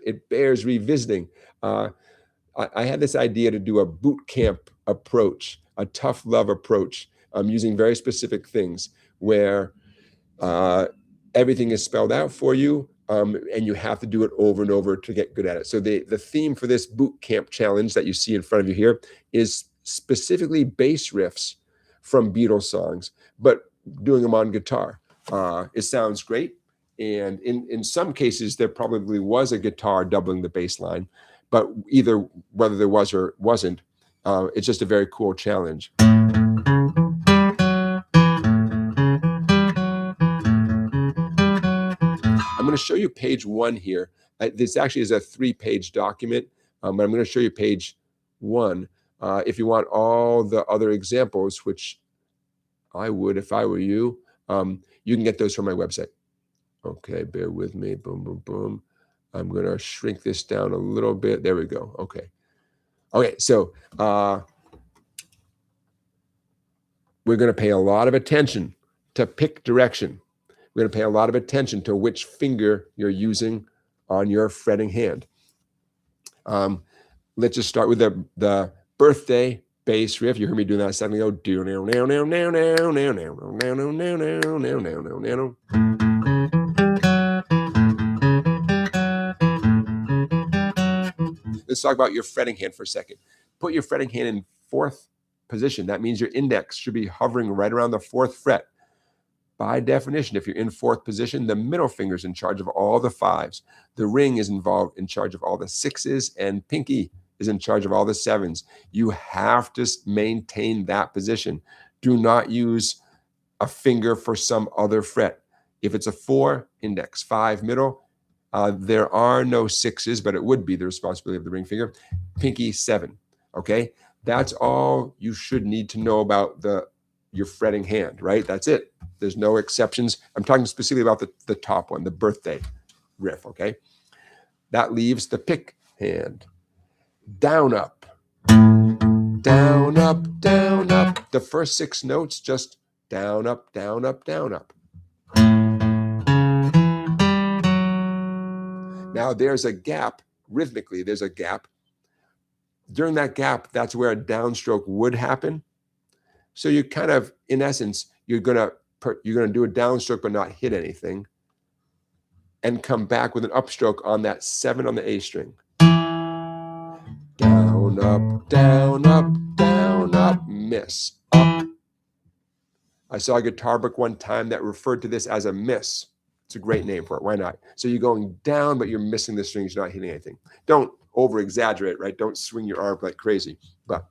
it bears revisiting. I had this idea to do a boot camp approach, a tough love approach, using very specific things where everything is spelled out for you, and you have to do it over and over to get good at it. So the theme for this boot camp challenge that you see in front of you here is specifically bass riffs from Beatles songs, but doing them on guitar. It sounds great. And in some cases, there probably was a guitar doubling the bass line, but either whether there was or wasn't, it's just a very cool challenge. I'm going to show you page 1 here. This actually is a 3-page document, but I'm going to show you page 1. If you want all the other examples, which I would if I were you, you can get those from my website. Okay, bear with me. Boom, boom, boom. I'm going to shrink this down a little bit. There we go. Okay. Okay, so we're going to pay a lot of attention to pick direction. We're going to pay a lot of attention to which finger you're using on your fretting hand. Let's just start with the birthday bass riff. You heard me doing that a second ago. Let's talk about your fretting hand for a second. Put your fretting hand in 4th position. That means your index should be hovering right around the 4th fret. By definition, if you're in 4th position, the middle finger is in charge of all the 5s. The ring is in charge of all the 6s, and pinky is in charge of all the 7s. You have to maintain that position. Do not use a finger for some other fret. If it's a 4, index, 5, middle, there are no 6s, but it would be the responsibility of the ring finger. Pinky, 7, okay? That's all you should need to know about your fretting hand, right? That's it. There's no exceptions. I'm talking specifically about the top one, the birthday riff, okay? That leaves the pick hand. Down, up. Down, up, down, up. The first 6 notes, just down, up, down, up, down, up. Now there's a gap, rhythmically, there's a gap. During that gap, that's where a downstroke would happen. So you kind of, in essence, you're gonna do a downstroke but not hit anything, and come back with an upstroke on that 7 on the A string. Down, up, down, up, down, up, miss, up. I saw a guitar book one time that referred to this as a miss. It's a great name for it. Why not? So you're going down, but you're missing the strings. You're not hitting anything. Don't over-exaggerate, right? Don't swing your arm like crazy. But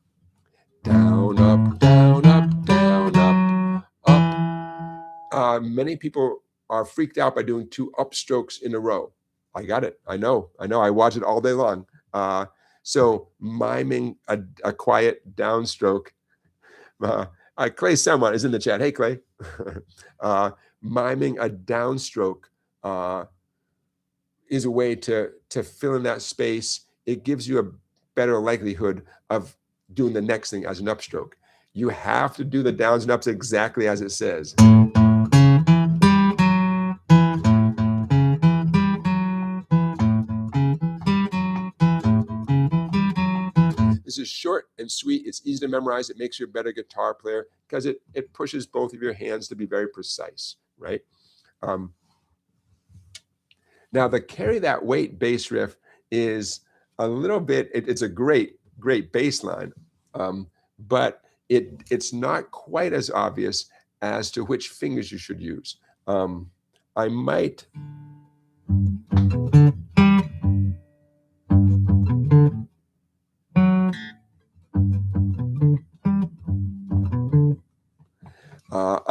down, up, down, up, down, up, up. Many people are freaked out by doing 2 upstrokes in a row. I got it. I know. I watch it all day long. So miming a quiet downstroke. Clay Selmont is in the chat. Hey, Clay. Miming a downstroke is a way to fill in that space. It gives you a better likelihood of doing the next thing as an upstroke. You have to do the downs and ups exactly as it says. This is short and sweet. It's easy to memorize. It makes you a better guitar player because it pushes both of your hands to be very precise, right? Now, the Carry That Weight bass riff is a little bit, it's a great bass line, but it's not quite as obvious as to which fingers you should use. I might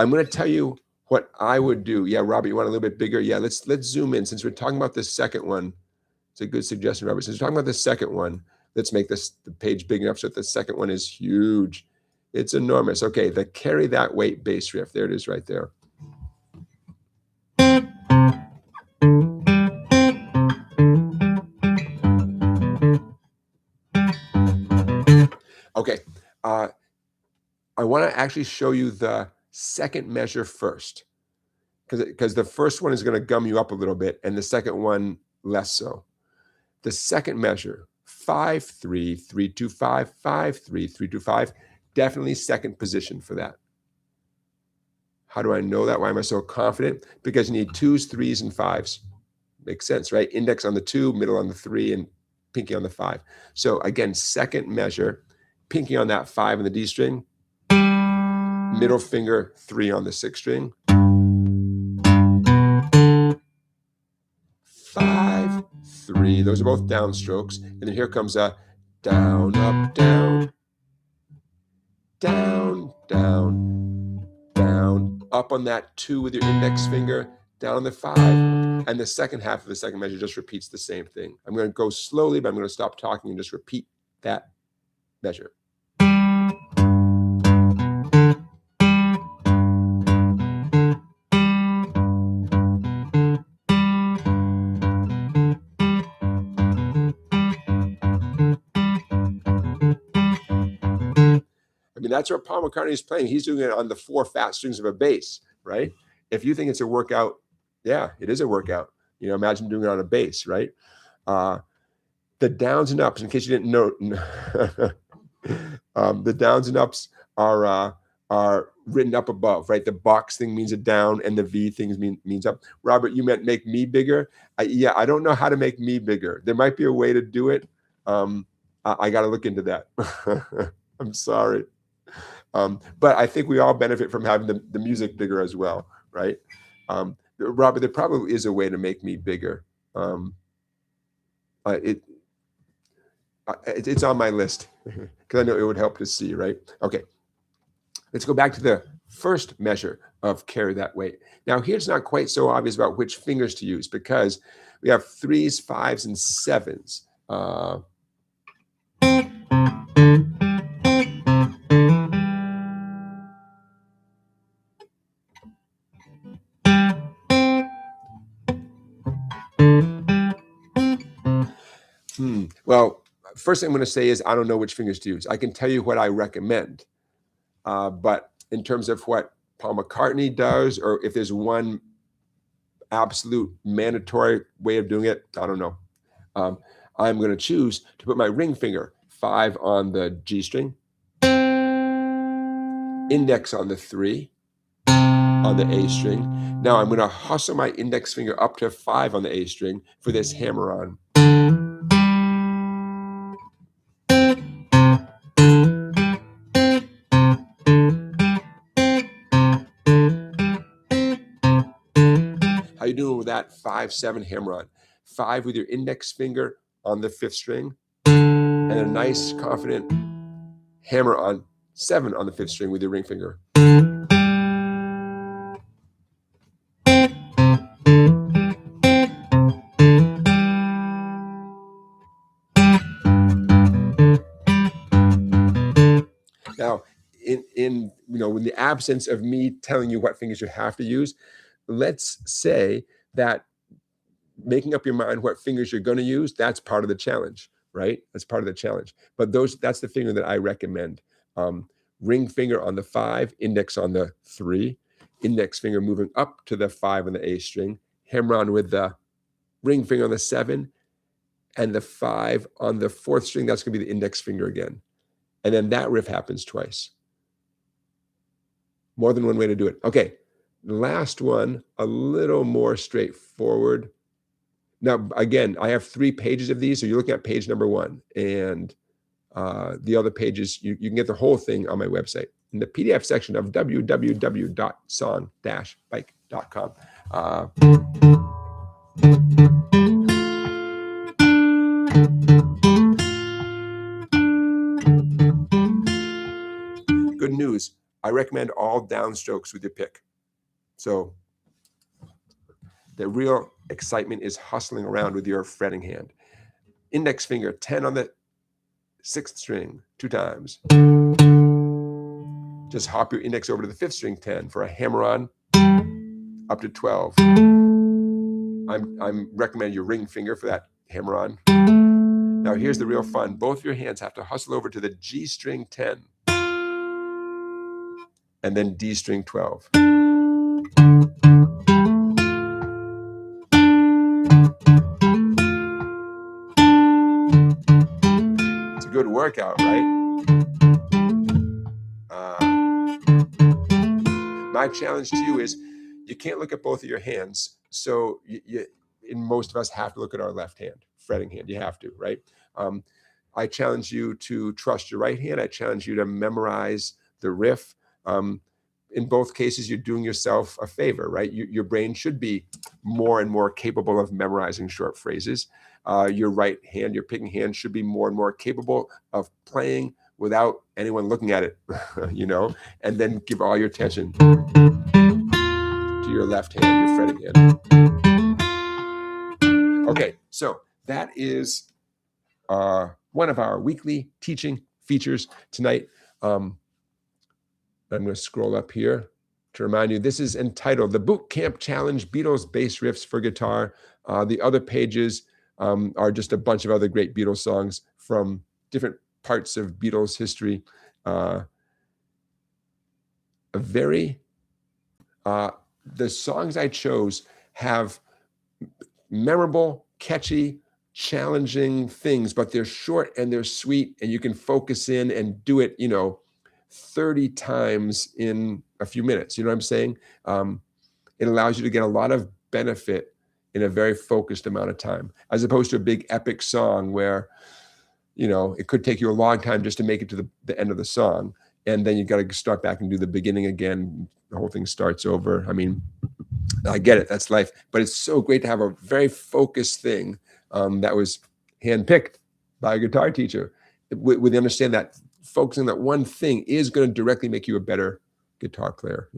I'm going to tell you what I would do. Yeah, Robert, you want a little bit bigger? Yeah, let's zoom in. Since we're talking about the second one, it's a good suggestion, Robert. Since we're talking about the second one, let's make the page big enough so that the second one is huge. It's enormous. Okay, the Carry That Weight bass riff. There it is right there. Okay, I want to actually show you the second measure first, because the first one is going to gum you up a little bit, and the second one less so. The second measure, 5-3, 3-2-5, 5-3, 3-2-5, definitely second position for that. How do I know that? Why am I so confident? Because you need 2s, 3s, and 5s. Makes sense, right? Index on the 2, middle on the 3, and pinky on the 5. So again, second measure, pinky on that 5 in the D string, middle finger 3 on the 6 string, 5, 3. Those are both down strokes. And then here comes a down, up, down, down, down, down, up on that 2 with your index finger, down on the 5. And the second half of the second measure just repeats the same thing. I'm going to go slowly, but I'm going to stop talking and just repeat that measure. I mean, that's what Paul McCartney is playing. He's doing it on the 4 fat strings of a bass, right? If you think it's a workout, yeah, it is a workout. You know, imagine doing it on a bass, right? The downs and ups, in case you didn't know, the downs and ups are written up above, right? The box thing means a down, and the V thing means up. Robert, you meant make me bigger? Yeah, I don't know how to make me bigger. There might be a way to do it. I got to look into that. I'm sorry. But I think we all benefit from having the music bigger as well, right? Robert, there probably is a way to make me bigger. It's on my list because I know it would help to see, right? Okay, let's go back to the first measure of Carry That Weight. Now here it's not quite so obvious about which fingers to use because we have 3s, 5s, and 7s. Well, first thing I'm going to say is I don't know which fingers to use. I can tell you what I recommend. But in terms of what Paul McCartney does, or if there's one absolute mandatory way of doing it, I don't know. I'm going to choose to put my ring finger 5 on the G string, index on the 3, on the A string. Now I'm going to hustle my index finger up to 5 on the A string for this hammer on. How you doing with that 5-7 hammer on? 5 with your index finger on the 5th string, and a nice confident hammer on 7 on the 5th string with your ring finger. Now, in the absence of me telling you what fingers you have to use, let's say that making up your mind what fingers you're going to use, that's part of the challenge, right? That's part of the challenge. But that's the finger that I recommend. Ring finger on the 5, index on the 3, index finger moving up to the 5 on the A string, hammer on with the ring finger on the 7, and the 5 on the 4th string, that's going to be the index finger again. And then that riff happens twice. More than one way to do it. Okay, the last one, a little more straightforward. Now, again, I have 3 pages of these, so you're looking at page number 1. And the other pages, you can get the whole thing on my website in the PDF section of www.song-bike.com. Good news. I recommend all downstrokes with your pick. So the real excitement is hustling around with your fretting hand. Index finger, 10 on the 6th string, 2 times. Just hop your index over to the 5th string, 10 for a hammer-on, up to 12. I'm recommending your ring finger for that hammer-on. Now here's the real fun. Both your hands have to hustle over to the G string 10 and then D string 12. It's a good workout, right? My challenge to you is you can't look at both of your hands. So most of us have to look at our left hand, fretting hand. You have to, right? I challenge you to trust your right hand. I challenge you to memorize the riff. In both cases, you're doing yourself a favor, right? Your brain should be more and more capable of memorizing short phrases. Your right hand, your picking hand, should be more and more capable of playing without anyone looking at it, you know, and then give all your attention to your left hand, your fretting hand. Okay, so that is one of our weekly teaching features tonight. I'm going to scroll up here to remind you, this is entitled The Boot Camp Challenge, Beatles Bass Riffs for Guitar. The other pages are just a bunch of other great Beatles songs from different parts of Beatles history. The songs I chose have memorable, catchy, challenging things, but they're short and they're sweet, and you can focus in and do it, 30 times in a few minutes. You know what I'm saying? It allows you to get a lot of benefit in a very focused amount of time, as opposed to a big epic song where, it could take you a long time just to make it to the end of the song. And then you got to start back and do the beginning again. The whole thing starts over. I mean, I get it. That's life. But it's so great to have a very focused thing that was handpicked by a guitar teacher. We understand that focusing on that one thing is going to directly make you a better guitar player,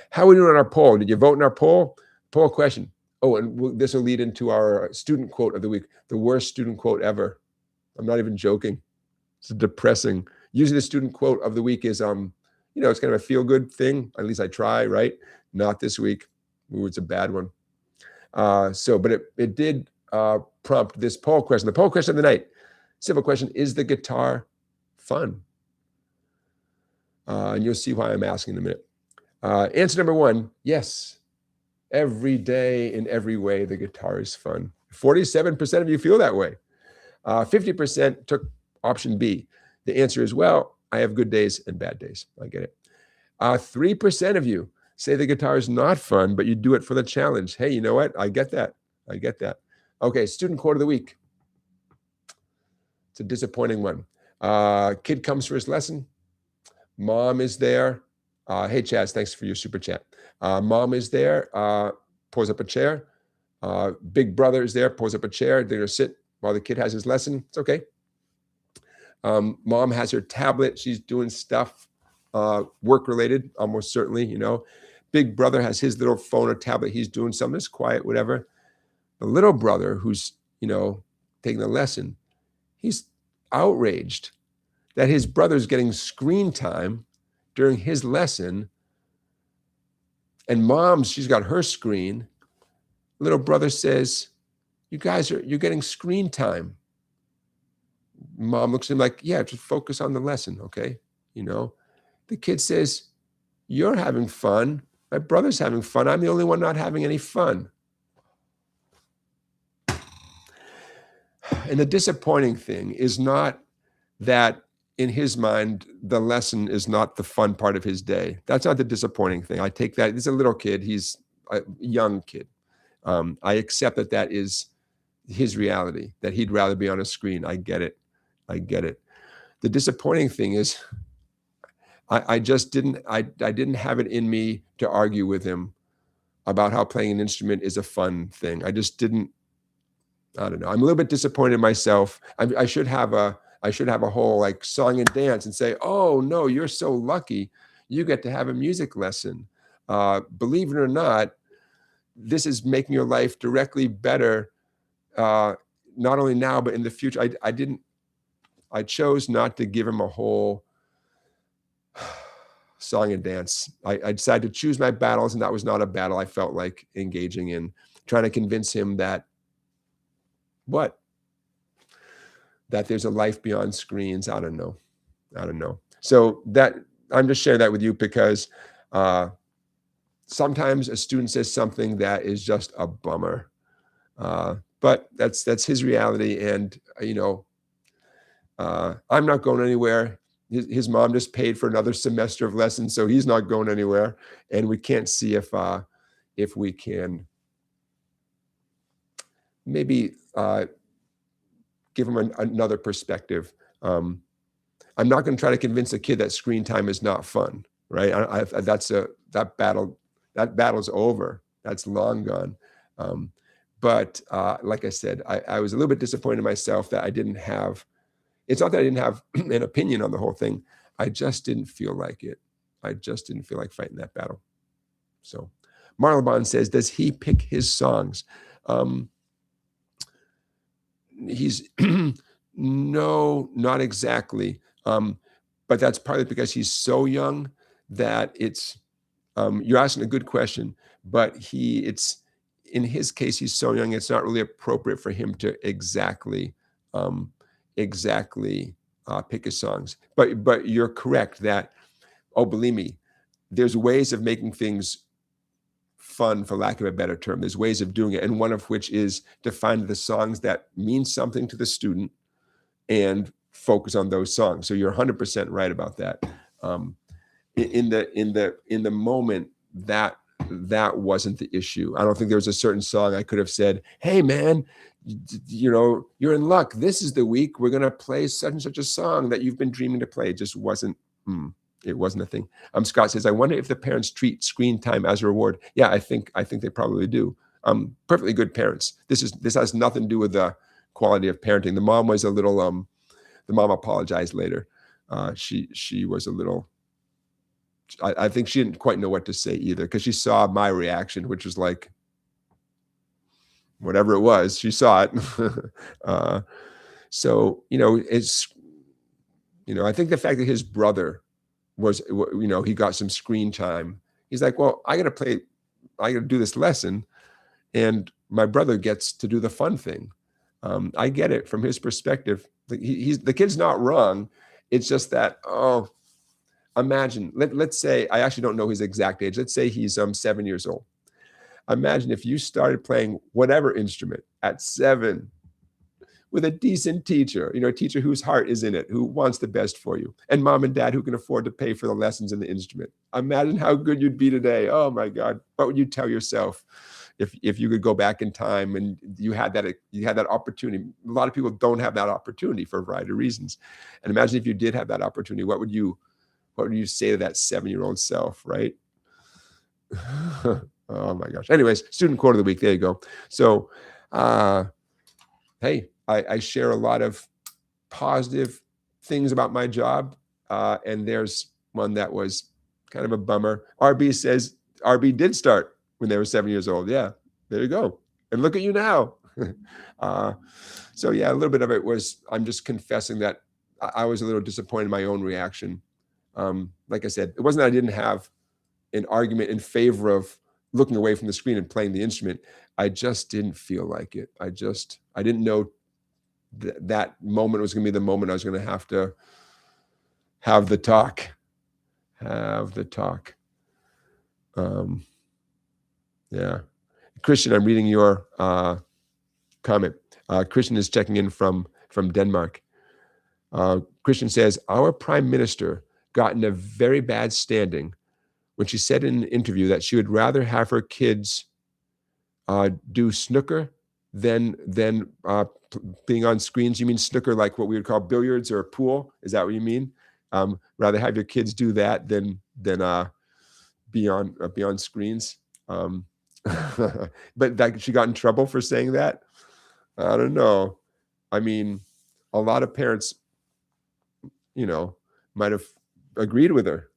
How are we doing on our poll? Did you vote in our poll? Poll question. Oh, and this will lead into our student quote of the week. The worst student quote ever. I'm not even joking. It's depressing. Usually the student quote of the week is, it's kind of a feel-good thing. At least I try, right? Not this week. Ooh, it's a bad one. But it did prompt this poll question. The poll question of the night. Simple question: is the guitar fun? And you'll see why I'm asking in a minute. Answer number 1: yes. Every day, in every way, the guitar is fun. 47% of you feel that way. 50% took option B. The answer is, well, I have good days and bad days. I get it. 3% of you say the guitar is not fun, but you do it for the challenge. Hey, you know what? I get that. Okay, student quote of the week. It's a disappointing one. Kid comes for his lesson. Mom is there. Hey, Chaz, thanks for your super chat. Mom is there, pulls up a chair. Big brother is there, pulls up a chair. They're going to sit while the kid has his lesson. It's okay. Mom has her tablet. She's doing stuff work-related, almost certainly, Big brother has his little phone or tablet. He's doing something. It's quiet, whatever. The little brother who's, taking the lesson, he's outraged that his brother's getting screen time during his lesson. And Mom's, she's got her screen. Little brother says, you're getting screen time. Mom looks at him like, yeah, just focus on the lesson, okay? The kid says, you're having fun. My brother's having fun. I'm the only one not having any fun. And the disappointing thing is not that in his mind, the lesson is not the fun part of his day. That's not the disappointing thing. I take that. He's a little kid. He's a young kid. I accept that is his reality, that he'd rather be on a screen. I get it. The disappointing thing is I didn't have it in me to argue with him about how playing an instrument is a fun thing. I just didn't. I don't know. I'm a little bit disappointed in myself. I should have a whole like song and dance and say, oh no, you're so lucky. You get to have a music lesson. Believe it or not, this is making your life directly better, not only now, but in the future. I chose not to give him a whole song and dance. I decided to choose my battles, and that was not a battle I felt like engaging in, trying to convince him that that there's a life beyond screens. I don't know. So that I'm just sharing that with you because sometimes a student says something that is just a bummer, but that's his reality, and I'm not going anywhere. His mom just paid for another semester of lessons, so he's not going anywhere, and we can't see if we can maybe give him another perspective. I'm not going to try to convince a kid that screen time is not fun, right? That battle's over. That's long gone. But like I said, I was a little bit disappointed in myself that I didn't have. It's not that I didn't have an opinion on the whole thing. I just didn't feel like it. I just didn't feel like fighting that battle. So Marley says, does he pick his songs? He's no, not exactly. But that's partly because he's so young that it's, you're asking a good question, but in his case, he's so young, it's not really appropriate for him to exactly pick his songs. But you're correct that, believe me, there's ways of making things fun, for lack of a better term. There's ways of doing it, and one of which is to find the songs that mean something to the student and focus on those songs. So you're 100% right about that. In the moment, that wasn't the issue. I don't think there was a certain song I could have said, "Hey man, you're in luck. This is the week we're gonna play such and such a song that you've been dreaming to play." It just wasn't. It wasn't a thing. Scott says, "I wonder if the parents treat screen time as a reward." Yeah, I think they probably do. Perfectly good parents. This has nothing to do with the quality of parenting. The mom was a little. The mom apologized later. She was a little. I think she didn't quite know what to say either, because she saw my reaction, which was like, whatever it was, she saw it. So it's. I think the fact that his brother was, he got some screen time. He's like, well, I got to do this lesson, and my brother gets to do the fun thing. I get it from his perspective. The kid's not wrong. It's just that, imagine, let's say, I actually don't know his exact age. Let's say he's 7 years old. Imagine if you started playing whatever instrument at 7 with a decent teacher, a teacher whose heart is in it, who wants the best for you, and mom and dad who can afford to pay for the lessons in the instrument. Imagine how good you'd be today. Oh my God. What would you tell yourself if you could go back in time and you had that opportunity? A lot of people don't have that opportunity for a variety of reasons. And imagine if you did have that opportunity, what would you say to that 7-year-old self, right? Oh my gosh. Anyways, student quote of the week. There you go. So, hey, I share a lot of positive things about my job, and there's one that was kind of a bummer. RB says RB did start when they were 7 years old. Yeah, there you go. And look at you now. So yeah, a little bit of it was, I'm just confessing that I was a little disappointed in my own reaction. Like I said, it wasn't that I didn't have an argument in favor of looking away from the screen and playing the instrument. I just didn't feel like it. I didn't know that moment was going to be the moment I was going to have the talk. Yeah. Christian, I'm reading your comment. Christian is checking in from Denmark. Christian says, our prime minister got in a very bad standing when she said in an interview that she would rather have her kids do snooker than being on screens. You mean snooker like what we would call billiards or pool? Is that what you mean? Rather have your kids do that than be on screens. But that she got in trouble for saying that. I don't know. I mean, a lot of parents, might have agreed with her.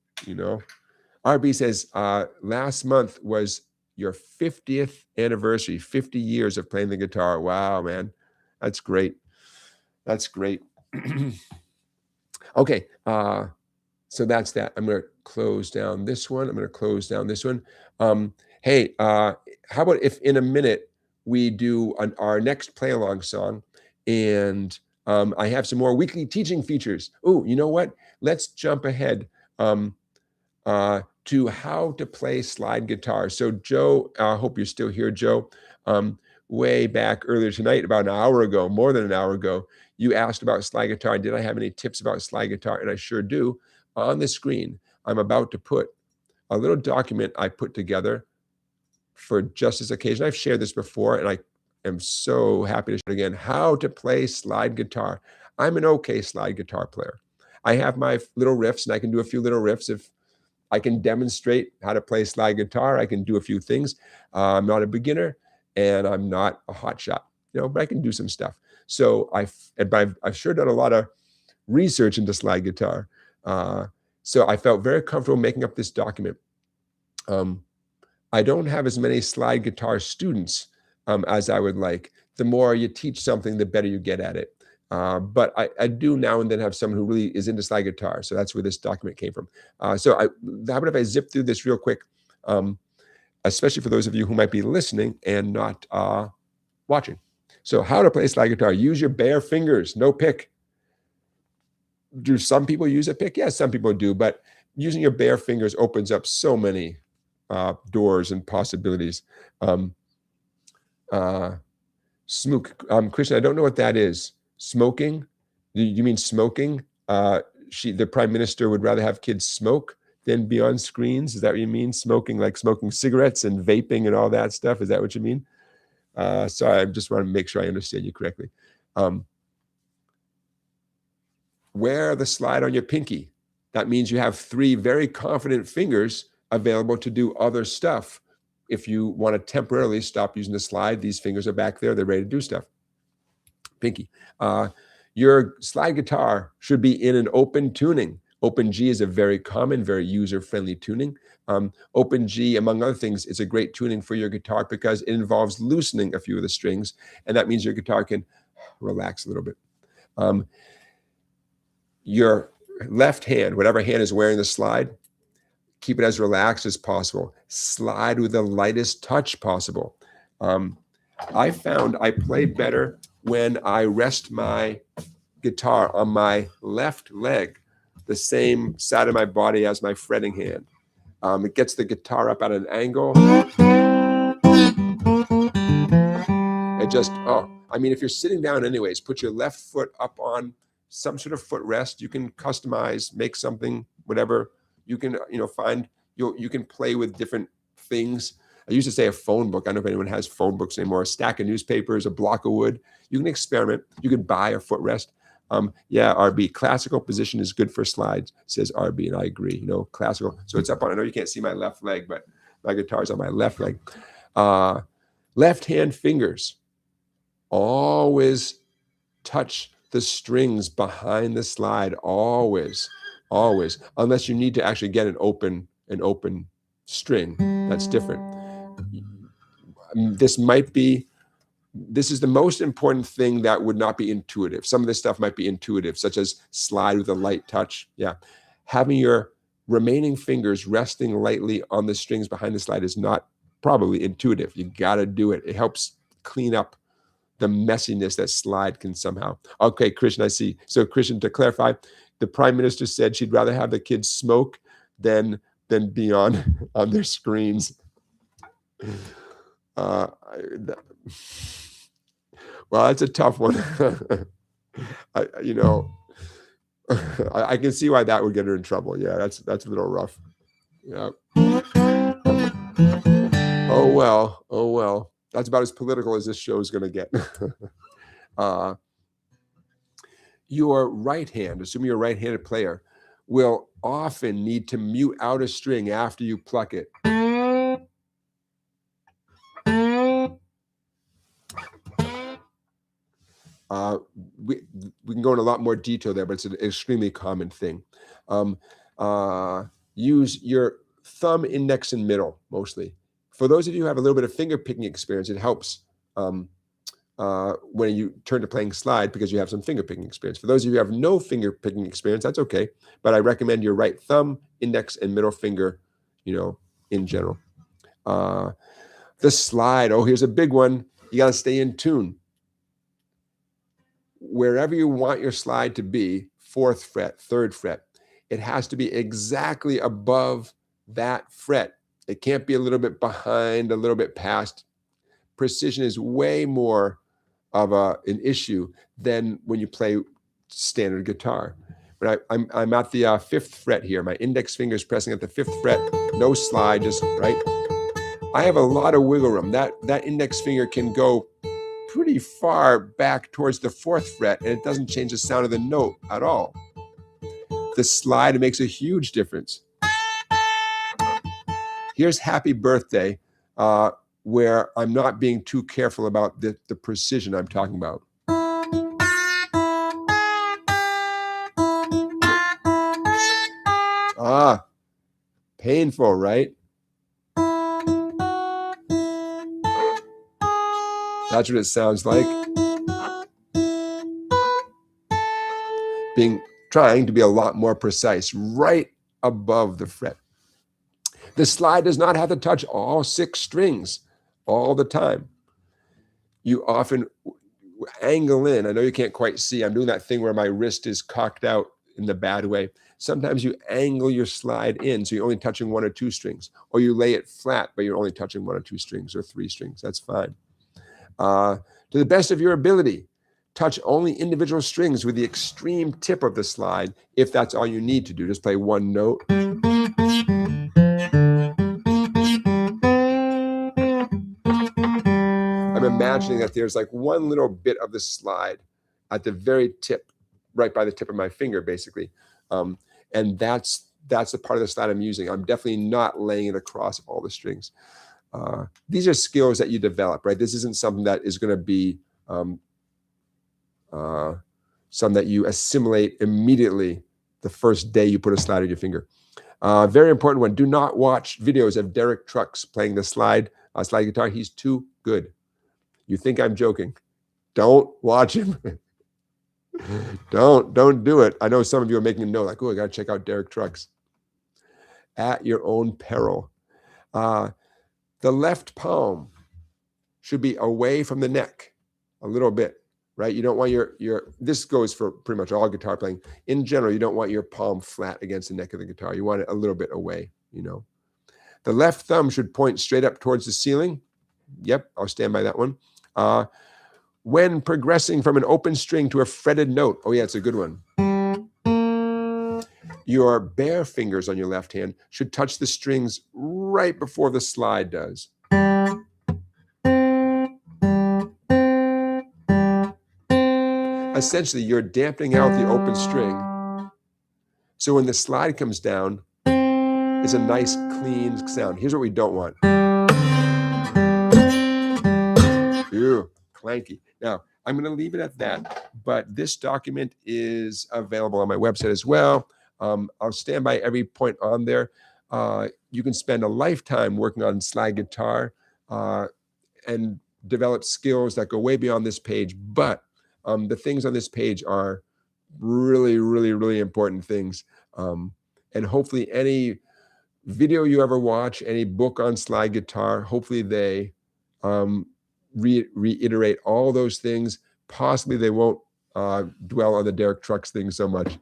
RB says, last month was your 50th anniversary, 50 years of playing the guitar. Wow, man. That's great. That's great. Okay. So that's that. I'm going to close down this one. I'm going to close down this one. Hey, how about if in a minute we do our next play along song, and I have some more weekly teaching features. Oh, you know what? Let's jump ahead to how to play slide guitar. So Joe, I hope you're still here, Joe. Way back earlier tonight, about an hour ago, more than an hour ago, you asked about slide guitar. Did I have any tips about slide guitar? And I sure do. On the screen, I'm about to put a little document I put together for just this occasion. I've shared this before, and I am so happy to share it again. How to play slide guitar. I'm an okay slide guitar player. I have my little riffs, and I can do a few little riffs. If I can demonstrate how to play slide guitar, I can do a few things. I'm not a beginner, and I'm not a hot shot, but I can do some stuff. So I've sure done a lot of research into slide guitar. So I felt very comfortable making up this document. I don't have as many slide guitar students as I would like. The more you teach something, the better you get at it. But I do now and then have someone who really is into slide guitar. So that's where this document came from. So how about if I zip through this real quick, especially for those of you who might be listening and not watching. So how to play slide guitar. Use your bare fingers, no pick. Do some people use a pick? Yes, some people do. But using your bare fingers opens up so many doors and possibilities. Smoke. Christian, I don't know what that is. Smoking? You mean smoking? The prime minister would rather have kids smoke than be on screens. Is that what you mean? Smoking, like smoking cigarettes and vaping and all that stuff. Is that what you mean? Sorry, I just want to make sure I understand you correctly. Wear the slide on your pinky. That means you have 3 very confident fingers available to do other stuff. If you want to temporarily stop using the slide, these fingers are back there. They're ready to do stuff. Pinky. Your slide guitar should be in an open tuning. Open G is a very common, very user-friendly tuning. Open G, among other things, is a great tuning for your guitar because it involves loosening a few of the strings, and that means your guitar can relax a little bit. Your left hand, whatever hand is wearing the slide, keep it as relaxed as possible. Slide with the lightest touch possible. I found I play better when I rest my guitar on my left leg, the same side of my body as my fretting hand. It gets the guitar up at an angle. It just, if you're sitting down anyways, put your left foot up on some sort of footrest. You can customize, make something, whatever. You can, find, you can play with different things. I used to say a phone book. I don't know if anyone has phone books anymore. A stack of newspapers, a block of wood. You can experiment. You can buy a footrest. Yeah, RB, classical position is good for slides, says RB, and I agree. Classical. So it's up on, I know you can't see my left leg, but my guitar's on my left leg. Left hand fingers always touch the strings behind the slide, always, unless you need to actually get an open string. That's different. This is the most important thing that would not be intuitive. Some of this stuff might be intuitive, such as slide with a light touch. Yeah. Having your remaining fingers resting lightly on the strings behind the slide is not probably intuitive. You got to do it. It helps clean up the messiness that slide can somehow. Okay, Christian, I see. So Christian, to clarify, the prime minister said she'd rather have the kids smoke than be on their screens. Well, that's a tough one. I can see why that would get her in trouble. Yeah, that's a little rough. Yeah. Oh well. That's about as political as this show is going to get. Your right hand, assuming you're a right-handed player, will often need to mute out a string after you pluck it. We can go in a lot more detail there, but it's an extremely common thing. Use your thumb, index, and middle mostly. For those of you who have a little bit of finger picking experience, it helps when you turn to playing slide because you have some finger picking experience. For those of you who have no finger picking experience, that's okay. But I recommend your right thumb, index, and middle finger, in general. The slide, here's a big one. You got to stay in tune. Wherever you want your slide to be, 4th fret, 3rd fret, it has to be exactly above that fret. It can't be a little bit behind, a little bit past. Precision is way more of an issue than when you play standard guitar. But I'm at the 5th fret here. My index finger is pressing at the 5th fret. No slide, just right. I have a lot of wiggle room. That index finger can go pretty far back towards the 4th fret, and it doesn't change the sound of the note at all. The slide makes a huge difference. Here's Happy Birthday, where I'm not being too careful about the precision I'm talking about. Painful, right? That's what it sounds like. Trying to be a lot more precise, right above the fret. The slide does not have to touch all 6 strings all the time. You often angle in. I know you can't quite see. I'm doing that thing where my wrist is cocked out in the bad way. Sometimes you angle your slide in, so you're only touching 1 or 2 strings, or you lay it flat, but you're only touching 1 or 2 strings or 3 strings. That's fine. To the best of your ability, touch only individual strings with the extreme tip of the slide if that's all you need to do. Just play 1 note. I'm imagining that there's like 1 little bit of the slide at the very tip, right by the tip of my finger, basically. And that's the part of the slide I'm using. I'm definitely not laying it across all the strings. These are skills that you develop, right? This isn't something that is going to be something that you assimilate immediately the first day you put a slide on your finger. Very important one. Do not watch videos of Derek Trucks playing the slide guitar. He's too good. You think I'm joking. Don't watch him. Don't do it. I know some of you are making a note like, I got to check out Derek Trucks. At your own peril. The left palm should be away from the neck a little bit, right? You don't want this goes for pretty much all guitar playing. In general, you don't want your palm flat against the neck of the guitar. You want it a little bit away, The left thumb should point straight up towards the ceiling. Yep, I'll stand by that one. When progressing from an open string to a fretted note, it's a good one. Your bare fingers on your left hand should touch the strings right before the slide does. Essentially, you're dampening out the open string. So when the slide comes down, it's a nice, clean sound. Here's what we don't want. Ew, clanky. Now, I'm going to leave it at that, but this document is available on my website as well. I'll stand by every point on there. You can spend a lifetime working on slide guitar and develop skills that go way beyond this page, but the things on this page are really, really, really important things. And hopefully any video you ever watch, any book on slide guitar, hopefully they reiterate all those things. Possibly they won't dwell on the Derek Trucks thing so much,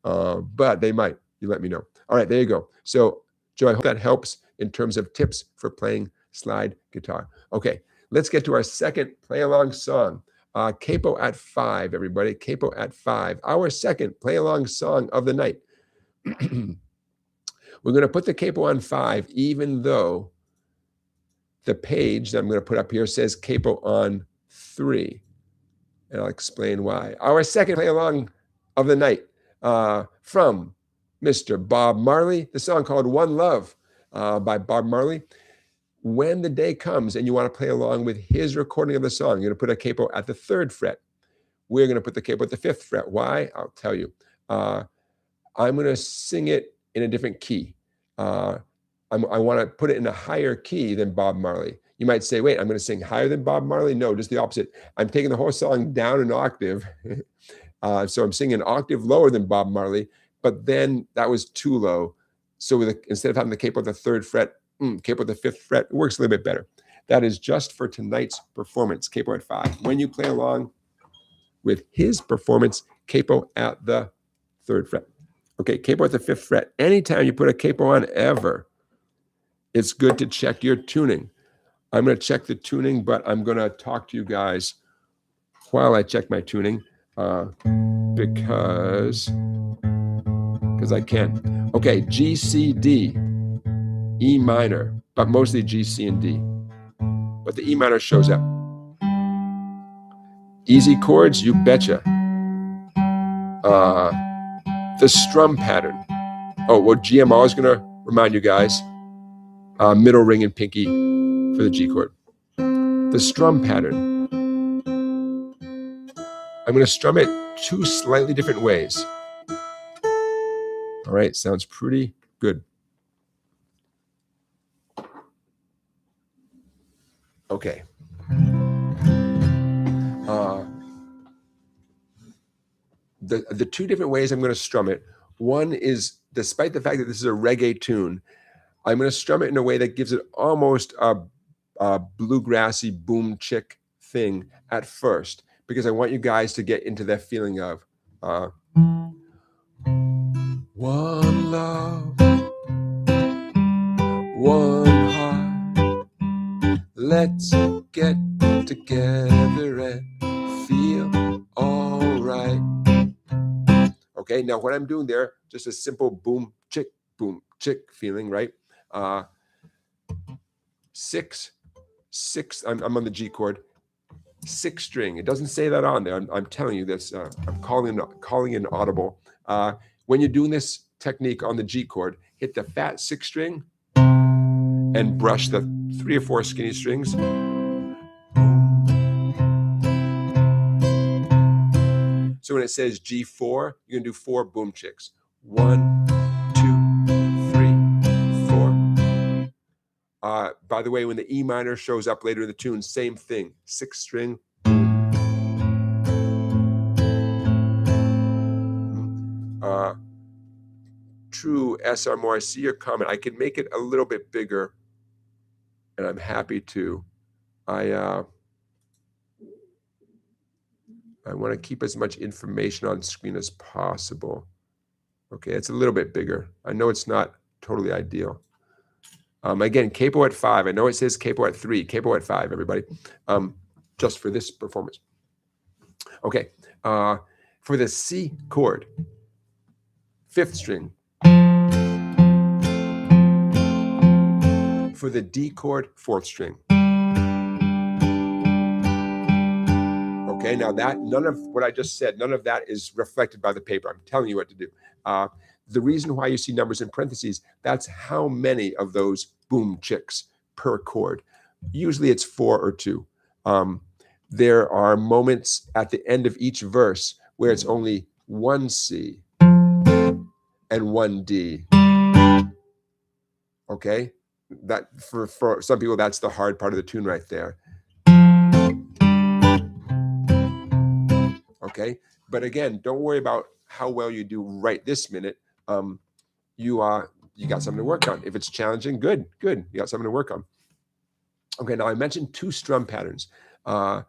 but they might. You let me know. All right, there you go. So, Joe, I hope that helps in terms of tips for playing slide guitar. Okay, let's get to our second play-along song. Capo at 5, everybody. Capo at 5. Our second play-along song of the night. We're going to put the capo on 5, even though the page that I'm going to put up here says capo on 3. And I'll explain why. Our second play-along of the night from Mr. Bob Marley, the song called One Love by Bob Marley. When the day comes and you want to play along with his recording of the song, you're going to put a capo at the 3rd fret. We're going to put the capo at the 5th fret. Why? I'll tell you. I'm going to sing it in a different key. I want to put it in a higher key than Bob Marley. You might say, wait, I'm going to sing higher than Bob Marley? No, just the opposite. I'm taking the whole song down an octave. So I'm singing an octave lower than Bob Marley, but then that was too low. So instead of having the capo at the 3rd fret, capo at the 5th fret, it works a little bit better. That is just for tonight's performance, capo at 5. When you play along with his performance, capo at the 3rd fret. Okay, capo at the 5th fret. Anytime you put a capo on ever, it's good to check your tuning. I'm going to check the tuning, but I'm going to talk to you guys while I check my tuning because I can. Okay, G, C, D, E minor, but mostly G, C, and D. But the E minor shows up. Easy chords, you betcha. The strum pattern. Oh, well, GMO is going to remind you guys. Middle ring and pinky for the G chord. The strum pattern. I'm going to strum it 2 slightly different ways. All right, sounds pretty good. Okay. The 2 different ways I'm going to strum it. One is, despite the fact that this is a reggae tune, I'm going to strum it in a way that gives it almost a bluegrassy boom chick thing at first, because I want you guys to get into that feeling of one love, one heart, let's get together and feel all right. Okay, now what I'm doing there, just a simple boom chick feeling, right? 6, I'm on the G chord, 6 string. It doesn't say that on there. I'm telling you this. I'm calling in audible. When you're doing this technique on the G chord, hit the fat 6 string and brush the 3 or 4 skinny strings. So when it says G4, you're gonna do 4 boom chicks. 1, 2, 3, 4. By the way, when the E minor shows up later in the tune, same thing, 6 string. True, SR Moore, I see your comment. I can make it a little bit bigger, and I'm happy to. I want to keep as much information on screen as possible. Okay, it's a little bit bigger. I know it's not totally ideal. Again, capo at 5. I know it says capo at 3, capo at 5, everybody, just for this performance. Okay, for the C chord, 5th string. For the D chord, 4th string. Okay, now that none of what I just said, none of that is reflected by the paper. I'm telling you what to do. The reason why you see numbers in parentheses, that's how many of those boom chicks per chord. Usually it's 4 or 2. There are moments at the end of each verse where it's only 1 C and 1 D. Okay, that for some people, that's the hard part of the tune right there. Okay, but again, don't worry about how well you do right this minute. You got something to work on. If it's challenging, good. You got something to work on. Okay, now I mentioned 2 strum patterns. To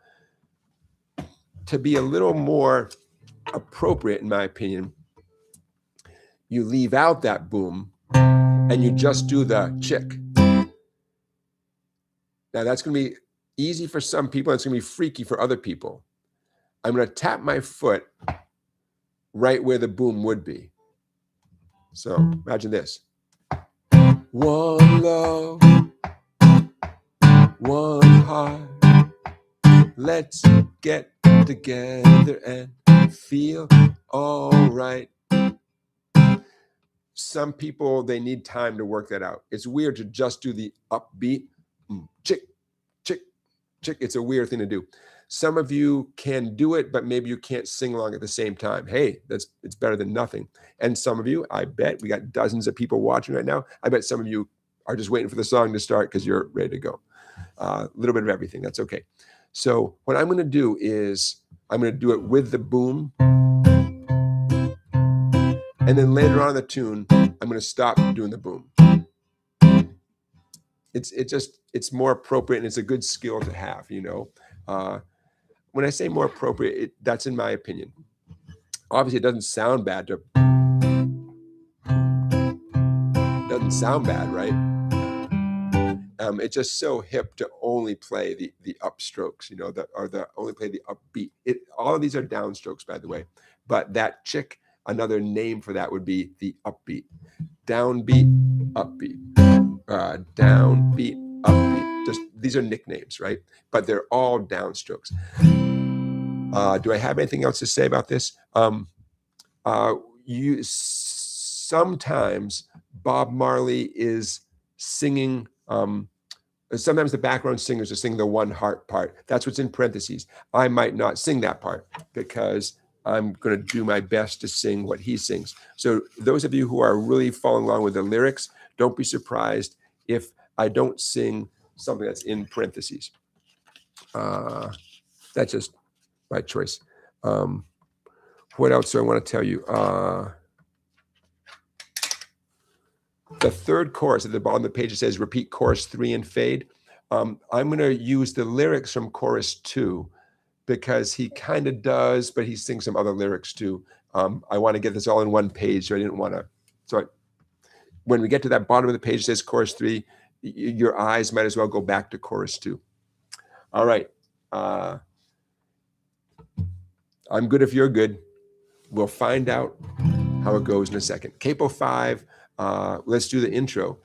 be a little more appropriate, in my opinion, you leave out that boom and you just do the chick. Now that's going to be easy for some people. It's going to be freaky for other people. I'm going to tap my foot right where the boom would be. So imagine this. One love, one heart, let's get together and feel all right. Some people, they need time to work that out. It's weird to just do the upbeat, chick, chick, chick. It's a weird thing to do. Some of you can do it, but maybe you can't sing along at the same time. Hey, it's better than nothing. And some of you, I bet, we got dozens of people watching right now. I bet some of you are just waiting for the song to start because you're ready to go. A little bit of everything. That's okay. So what I'm going to do is I'm going to do it with the boom. And then later on in the tune, I'm going to stop doing the boom. It's more appropriate, and it's a good skill to have, you know. When I say more appropriate, that's in my opinion. Obviously, it doesn't sound bad. Doesn't sound bad, right? It's just so hip to only play the upstrokes, you know, only play the upbeat. All of these are downstrokes, by the way. But that chick, another name for that would be the upbeat. Downbeat, upbeat. Downbeat, upbeat. Just these are nicknames, right? But they're all downstrokes. Do I have anything else to say about this? Sometimes Bob Marley is singing. Sometimes the background singers are singing the one heart part. That's what's in parentheses. I might not sing that part because I'm going to do my best to sing what he sings. So those of you who are really following along with the lyrics, don't be surprised if I don't sing something that's in parentheses. That's just my choice. What else do I want to tell you? The third chorus at the bottom of the page, it says repeat chorus 3 and fade. I'm going to use the lyrics from chorus 2 because he kind of does, but he sings some other lyrics too. I want to get this all in one page, so I didn't want to. So when we get to that bottom of the page, it says chorus 3, your eyes might as well go back to chorus 2. All right. I'm good if you're good. We'll find out how it goes in a second. Capo 5. Let's do the intro.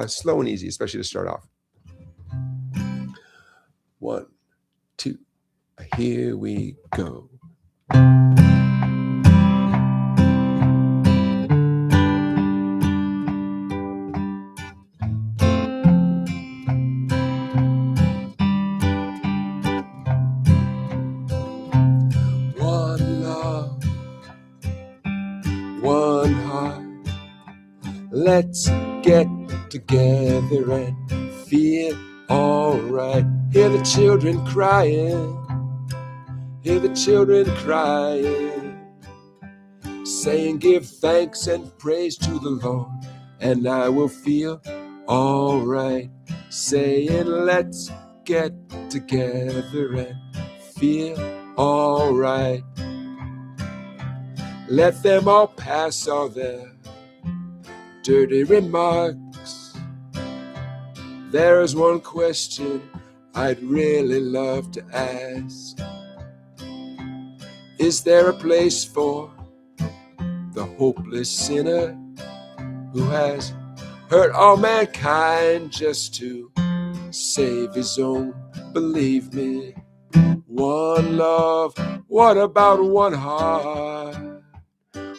Slow and easy, especially to start off. 1, 2, here we go. One love, one heart. Let's get together and feel alright. Hear the children crying. Hear the children crying. Saying give thanks and praise to the Lord, and I will feel alright. Saying let's get together and feel alright. Let them all pass all their dirty remarks. There is one question I'd really love to ask. Is there a place for the hopeless sinner who has hurt all mankind just to save his own? Believe me, one love. What about one heart?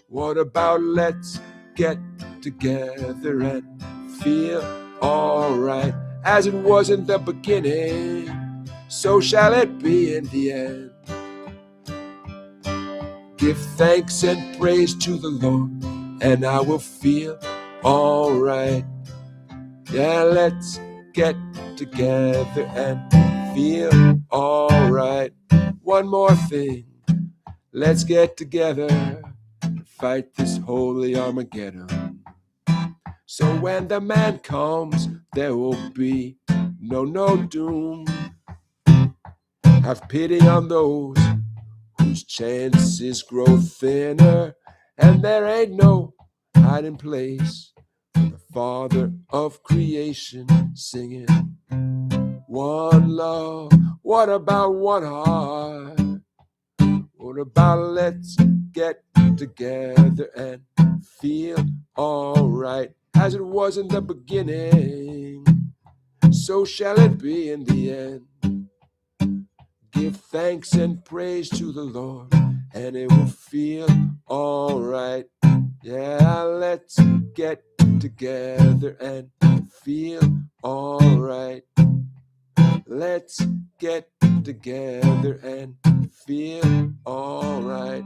What about let's get together and feel alright? As it was in the beginning, so shall it be in the end. Give thanks and praise to the Lord, and I will feel alright. Yeah, let's get together and feel alright. One more thing, let's get together to fight this holy Armageddon. So when the man comes, there will be no doom. Have pity on those whose chances grow thinner, and there ain't no hiding place for the Father of creation singing one love. What about one heart? What about let's get together and feel alright? As it was in the beginning, so shall it be in the end. Give thanks and praise to the Lord, and it will feel alright. Yeah, let's get together and feel alright. Let's get together and feel alright.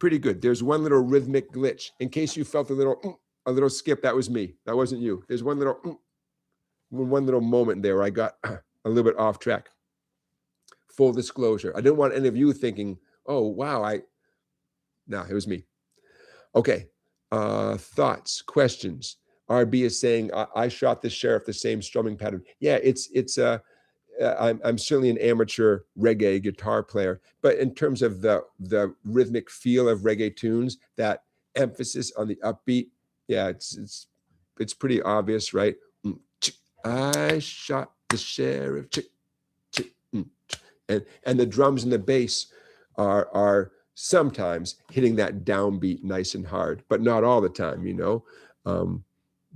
Pretty good. There's one little rhythmic glitch. In case you felt a little skip, that was me. That wasn't you. There's one little moment there where I got a little bit off track. Full disclosure. I didn't want any of you thinking, oh, wow, no, it was me. Okay. Thoughts, questions. RB is saying, I shot the sheriff the same strumming pattern. Yeah, I'm certainly an amateur reggae guitar player, but in terms of the rhythmic feel of reggae tunes, that emphasis on the upbeat, yeah, it's pretty obvious, right? I shot the sheriff, and the drums and the bass are sometimes hitting that downbeat nice and hard, but not all the time, you know.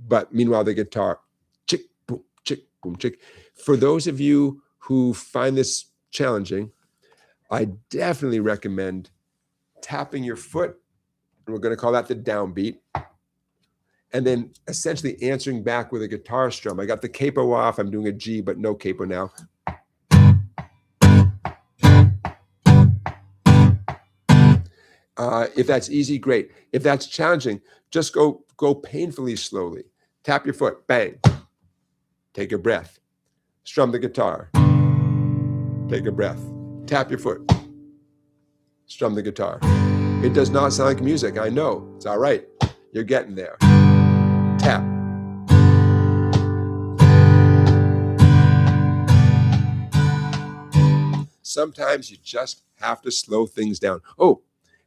But meanwhile, the guitar, chick, boom, chick, boom, chick. For those of you who find this challenging, I definitely recommend tapping your foot, and we're going to call that the downbeat, and then essentially answering back with a guitar strum. I got the capo off. I'm doing a G, but no capo now. If that's easy, great. If that's challenging, just go painfully slowly. Tap your foot, bang. Take a breath. Strum the guitar. Take a breath. Tap your foot. Strum the guitar. It does not sound like music, I know. It's all right. You're getting there. Tap. Sometimes you just have to slow things down. Oh,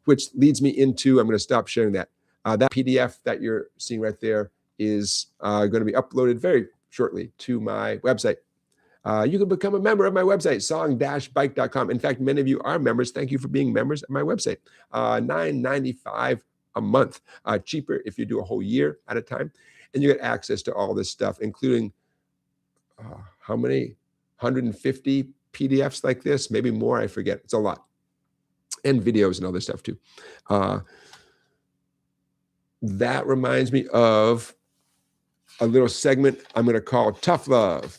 which leads me into, I'm going to stop sharing that. That PDF that you're seeing right there is going to be uploaded very shortly to my website. You can become a member of my website, song-bike.com. In fact, many of you are members. Thank you for being members of my website. $9.95 a month. Cheaper if you do a whole year at a time. And you get access to all this stuff, including how many? 150 PDFs like this, maybe more, I forget. It's a lot. And videos and other stuff too. That reminds me of a little segment I'm going to call Tough Love.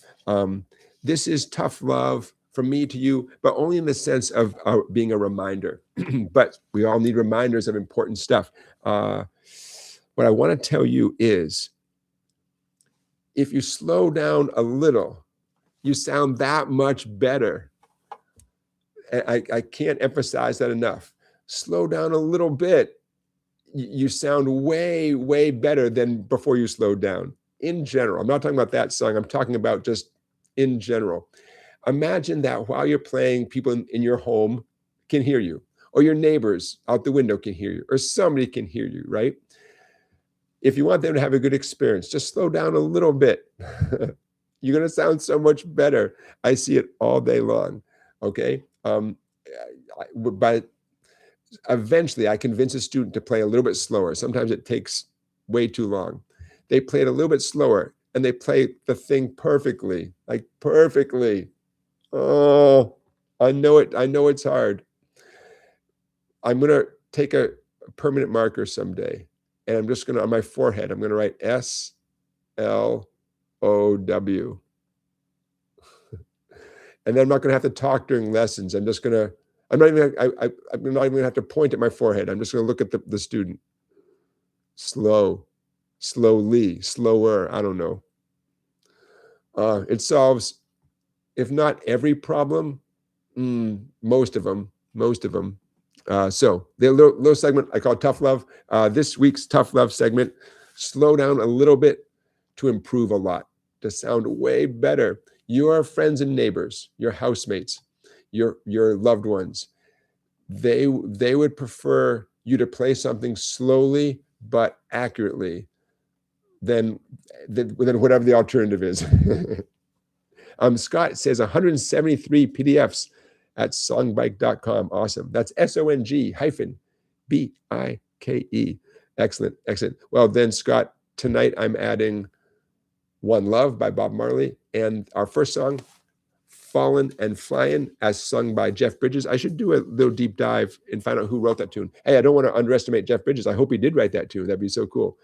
This is tough love from me to you, but only in the sense of being a reminder. But we all need reminders of important stuff. What I want to tell you is, if you slow down a little, you sound that much better. I can't emphasize that enough. Slow down a little bit. You sound way, way better than before you slowed down. In general, I'm not talking about that song. I'm talking about just in general. Imagine that while you're playing, people in your home can hear you, or your neighbors out the window can hear you, or somebody can hear you, right? If you want them to have a good experience, just slow down a little bit. You're going to sound so much better. I see it all day long, okay? But eventually I convince a student to play a little bit slower. Sometimes it takes way too long. They play it a little bit slower, and they play the thing perfectly, like perfectly. Oh, I know it. I know it's hard. I'm going to take a permanent marker someday, and I'm just going to, on my forehead, I'm going to write SLOW. And then I'm not going to have to talk during lessons. I'm not even going to have to point at my forehead. I'm just going to look at the student. Slowly, slower, I don't know. It solves, if not every problem, most of them. So the little segment I call Tough Love. This week's Tough Love segment, slow down a little bit to improve a lot, to sound way better. Your friends and neighbors, your housemates, your loved ones, they would prefer you to play something slowly but accurately than whatever the alternative is. Scott says 173 PDFs at songbike.com. Awesome. That's SONG-BIKE. Excellent. Well, then, Scott, tonight I'm adding One Love by Bob Marley, and our first song, Fallin and Flyin, as sung by Jeff Bridges. I should do a little deep dive and find out who wrote that tune. Hey, I don't want to underestimate Jeff Bridges. I hope he did write that tune. That'd be so cool.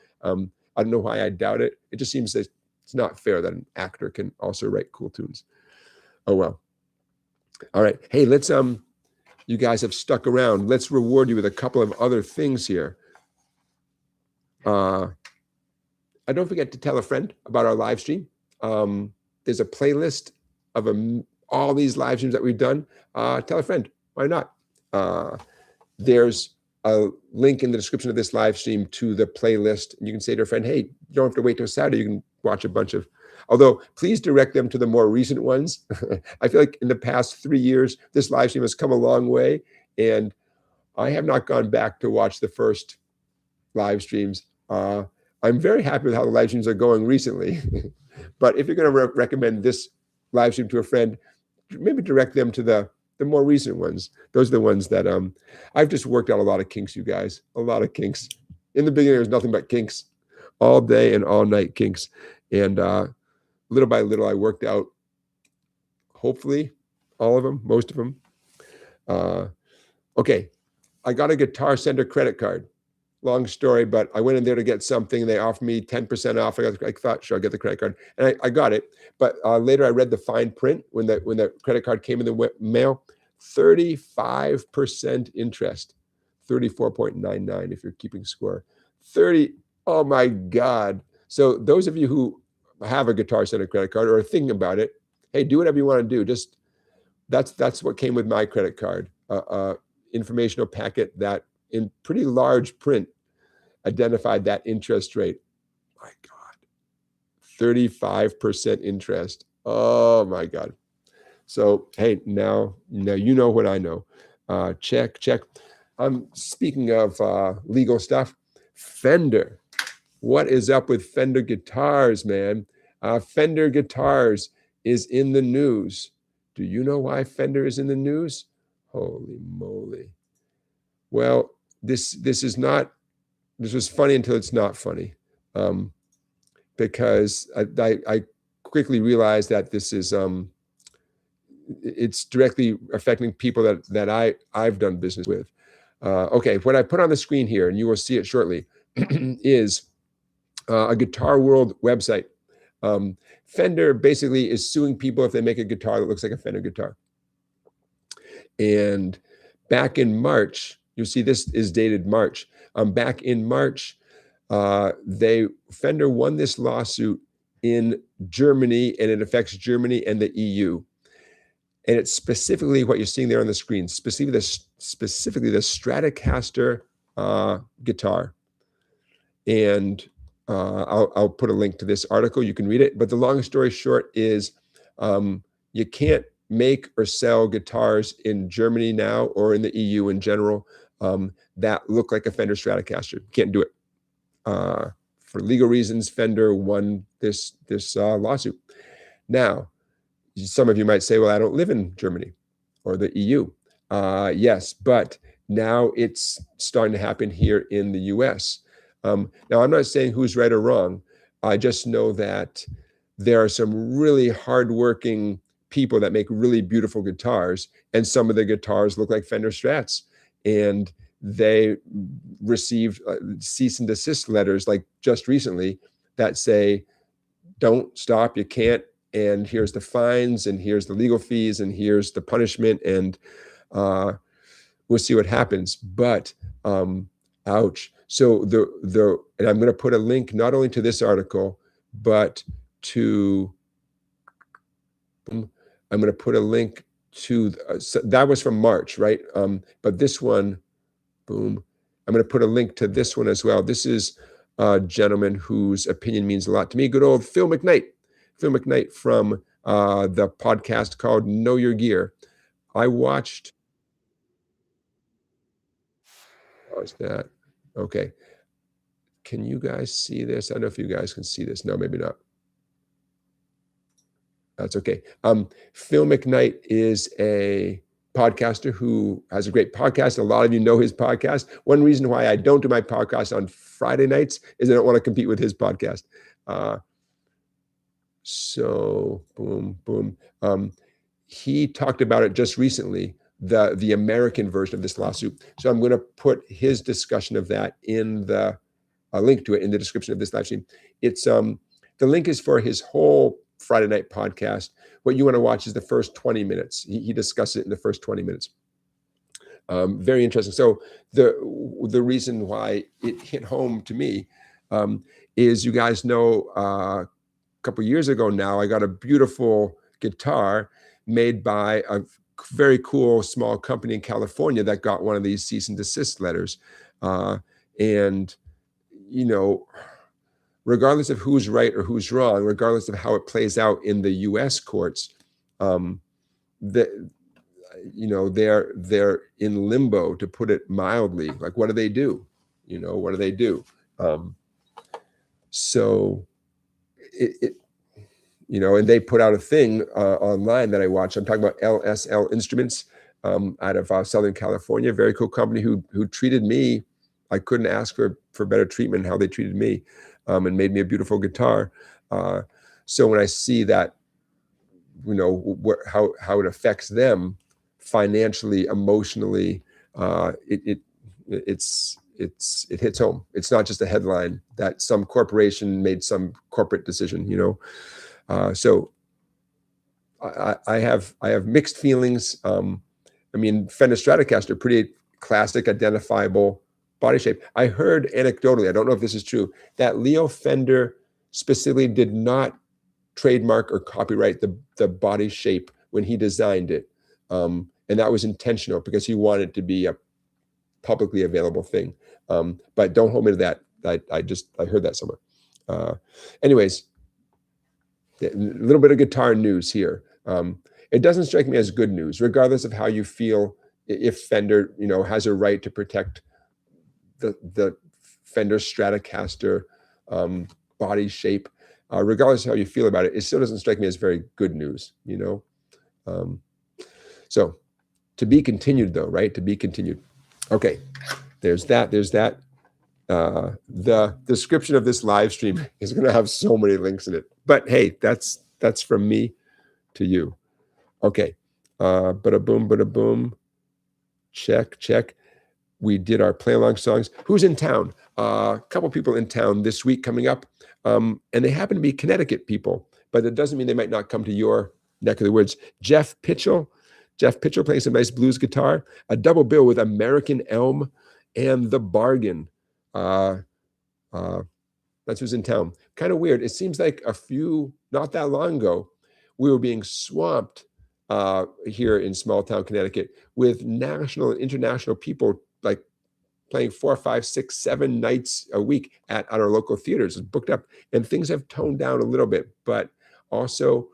I don't know why I doubt it. It just seems that it's not fair that an actor can also write cool tunes. Oh, well. All right. Hey, let's you guys have stuck around. Let's reward you with a couple of other things here. Don't forget to tell a friend about our live stream. There's a playlist of all these live streams that we've done. Tell a friend. Why not? There's a link in the description of this live stream to the playlist. You can say to a friend, hey, you don't have to wait till Saturday. You can watch a bunch of, although please direct them to the more recent ones. I feel like in the past 3 years, this live stream has come a long way. And I have not gone back to watch the first live streams. I'm very happy with how the live streams are going recently. But if you're going to recommend this live stream to a friend, maybe direct them to the more recent ones. Those are the ones that I've just worked out a lot of kinks, you guys. A lot of kinks. In the beginning, there was nothing but kinks. All day and all night kinks. And little by little, I worked out, hopefully, all of them, most of them. Okay, I got a Guitar Center credit card. Long story, but I went in there to get something. They offered me 10% off. I thought, sure, I'll get the credit card. And I got it. But later I read the fine print when the credit card came in the mail, 35% interest, 34.99 if you're keeping score. 30, oh my God. So those of you who have a Guitar Center credit card or are thinking about it, hey, do whatever you want to do. Just that's what came with my credit card. Informational packet that in pretty large print identified that interest rate. My God, 35% interest. Oh my God. So, hey, now you know what I know. Check. Speaking of legal stuff, Fender. What is up with Fender guitars, man? Fender guitars is in the news. Do you know why Fender is in the news? Holy moly. Well, this was funny until it's not funny, because I quickly realized that this is it's directly affecting people that I've done business with. Okay, what I put on the screen here, and you will see it shortly, is a Guitar World website. Fender basically is suing people if they make a guitar that looks like a Fender guitar. And back in March, you'll see this is dated March. Back in March, Fender won this lawsuit in Germany, and it affects Germany and the EU. And it's specifically what you're seeing there on the screen, specifically the Stratocaster guitar. And I'll put a link to this article. You can read it. But the long story short is you can't make or sell guitars in Germany now or in the EU in general that look like a Fender Stratocaster. You can't do it. For legal reasons, Fender won this lawsuit. Now, some of you might say, well, I don't live in Germany or the EU. Yes, but now it's starting to happen here in the US. Now, I'm not saying who's right or wrong. I just know that there are some really hardworking people that make really beautiful guitars, and some of the guitars look like Fender Strats. And they received cease and desist letters like just recently that say, don't stop, you can't, and here's the fines, and here's the legal fees, and here's the punishment, and we'll see what happens. But ouch. So and I'm going to put a link not only to this article, but to I'm going to put a link to so that was from March, right? But this one, boom, I'm going to put a link to this one as well. This is a gentleman whose opinion means a lot to me. Good old Phil McKnight. Phil McKnight from the podcast called Know Your Gear. I watched. Oh, is that okay? Can you guys see this? I don't know if you guys can see this. No, maybe not. That's okay. Phil McKnight is a podcaster who has a great podcast. A lot of you know his podcast. One reason why I don't do my podcast on Friday nights is I don't want to compete with his podcast. So boom, boom. He talked about it just recently, the American version of this lawsuit. So I'm going to put his discussion of that in the link to it in the description of this live stream. It's the link is for his whole Friday night podcast. What you want to watch is the first 20 minutes. He discusses it in the first 20 minutes. Very interesting. So the reason why it hit home to me is, you guys know, a couple years ago now, I got a beautiful guitar made by a very cool small company in California that got one of these cease and desist letters. And, you know, regardless of who's right or who's wrong, regardless of how it plays out in the US courts, you know, they're in limbo, to put it mildly. Like, what do they do? You know, what do they do? So you know, and they put out a thing online that I watched. I'm talking about LSL Instruments out of Southern California. Very cool company who treated me. I couldn't ask for better treatment in how they treated me, and made me a beautiful guitar. So when I see that, you know, how it affects them financially, emotionally, it hits home. It's not just a headline that some corporation made some corporate decision, you know. So I have mixed feelings. I mean, Fender Stratocaster, pretty classic, identifiable body shape. I heard anecdotally, I don't know if this is true, that Leo Fender specifically did not trademark or copyright the body shape when he designed it. And that was intentional, because he wanted it to be a publicly available thing. But don't hold me to that. I heard that somewhere. Anyways, a little bit of guitar news here. It doesn't strike me as good news, regardless of how you feel, if Fender, you know, has a right to protect the Fender Stratocaster body shape. Regardless of how you feel about it, it still doesn't strike me as very good news, you know. So to be continued, though, right? To be continued. Okay, there's that. The description of this live stream is going to have so many links in it. But hey, that's from me to you. Okay, bada boom. Check. We did our play along songs. Who's in town? A couple people in town this week coming up, and they happen to be Connecticut people, but that doesn't mean they might not come to your neck of the woods. Jeff Pitchell playing some nice blues guitar. A double bill with American Elm and The Bargain. That's who's in town. Kind of weird. It seems like not that long ago, we were being swamped here in small town Connecticut with national and international people, like playing 4, 5, 6, 7 nights a week at our local theaters. It's booked up, and things have toned down a little bit. But also,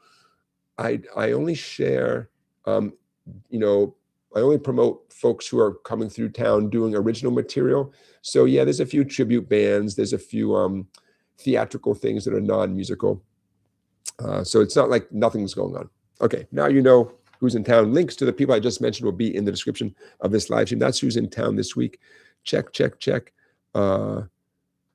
I only share, you know, I only promote folks who are coming through town doing original material. So yeah, there's a few tribute bands. There's a few theatrical things that are non-musical. So it's not like nothing's going on. Okay, now you know who's in town. Links to the people I just mentioned will be in the description of this live stream. That's who's in town this week. Check. No,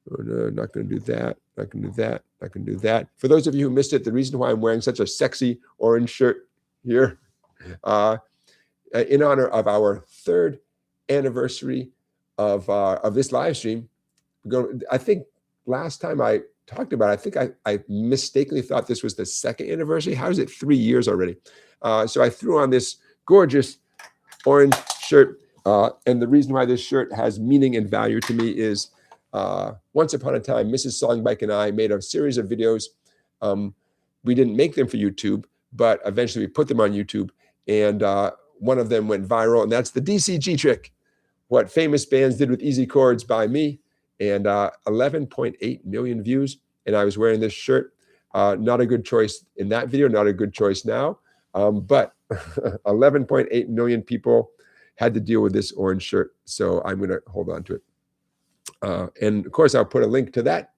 not going to do that. Not going to do that. For those of you who missed it, the reason why I'm wearing such a sexy orange shirt here, in honor of our 3rd anniversary of this live stream. I think last time I talked about it, I think I mistakenly thought this was the 2nd anniversary. How is it 3 years already? So I threw on this gorgeous orange shirt. And the reason why this shirt has meaning and value to me is once upon a time, Mrs. Songbike and I made a series of videos. We didn't make them for YouTube, but eventually we put them on YouTube. And one of them went viral, and that's the DCG trick. What famous bands did with easy chords by me. And 11.8 million views. And I was wearing this shirt. Not a good choice in that video, not a good choice now. But 11.8 million people had to deal with this orange shirt. So I'm going to hold on to it. And of course, I'll put a link to that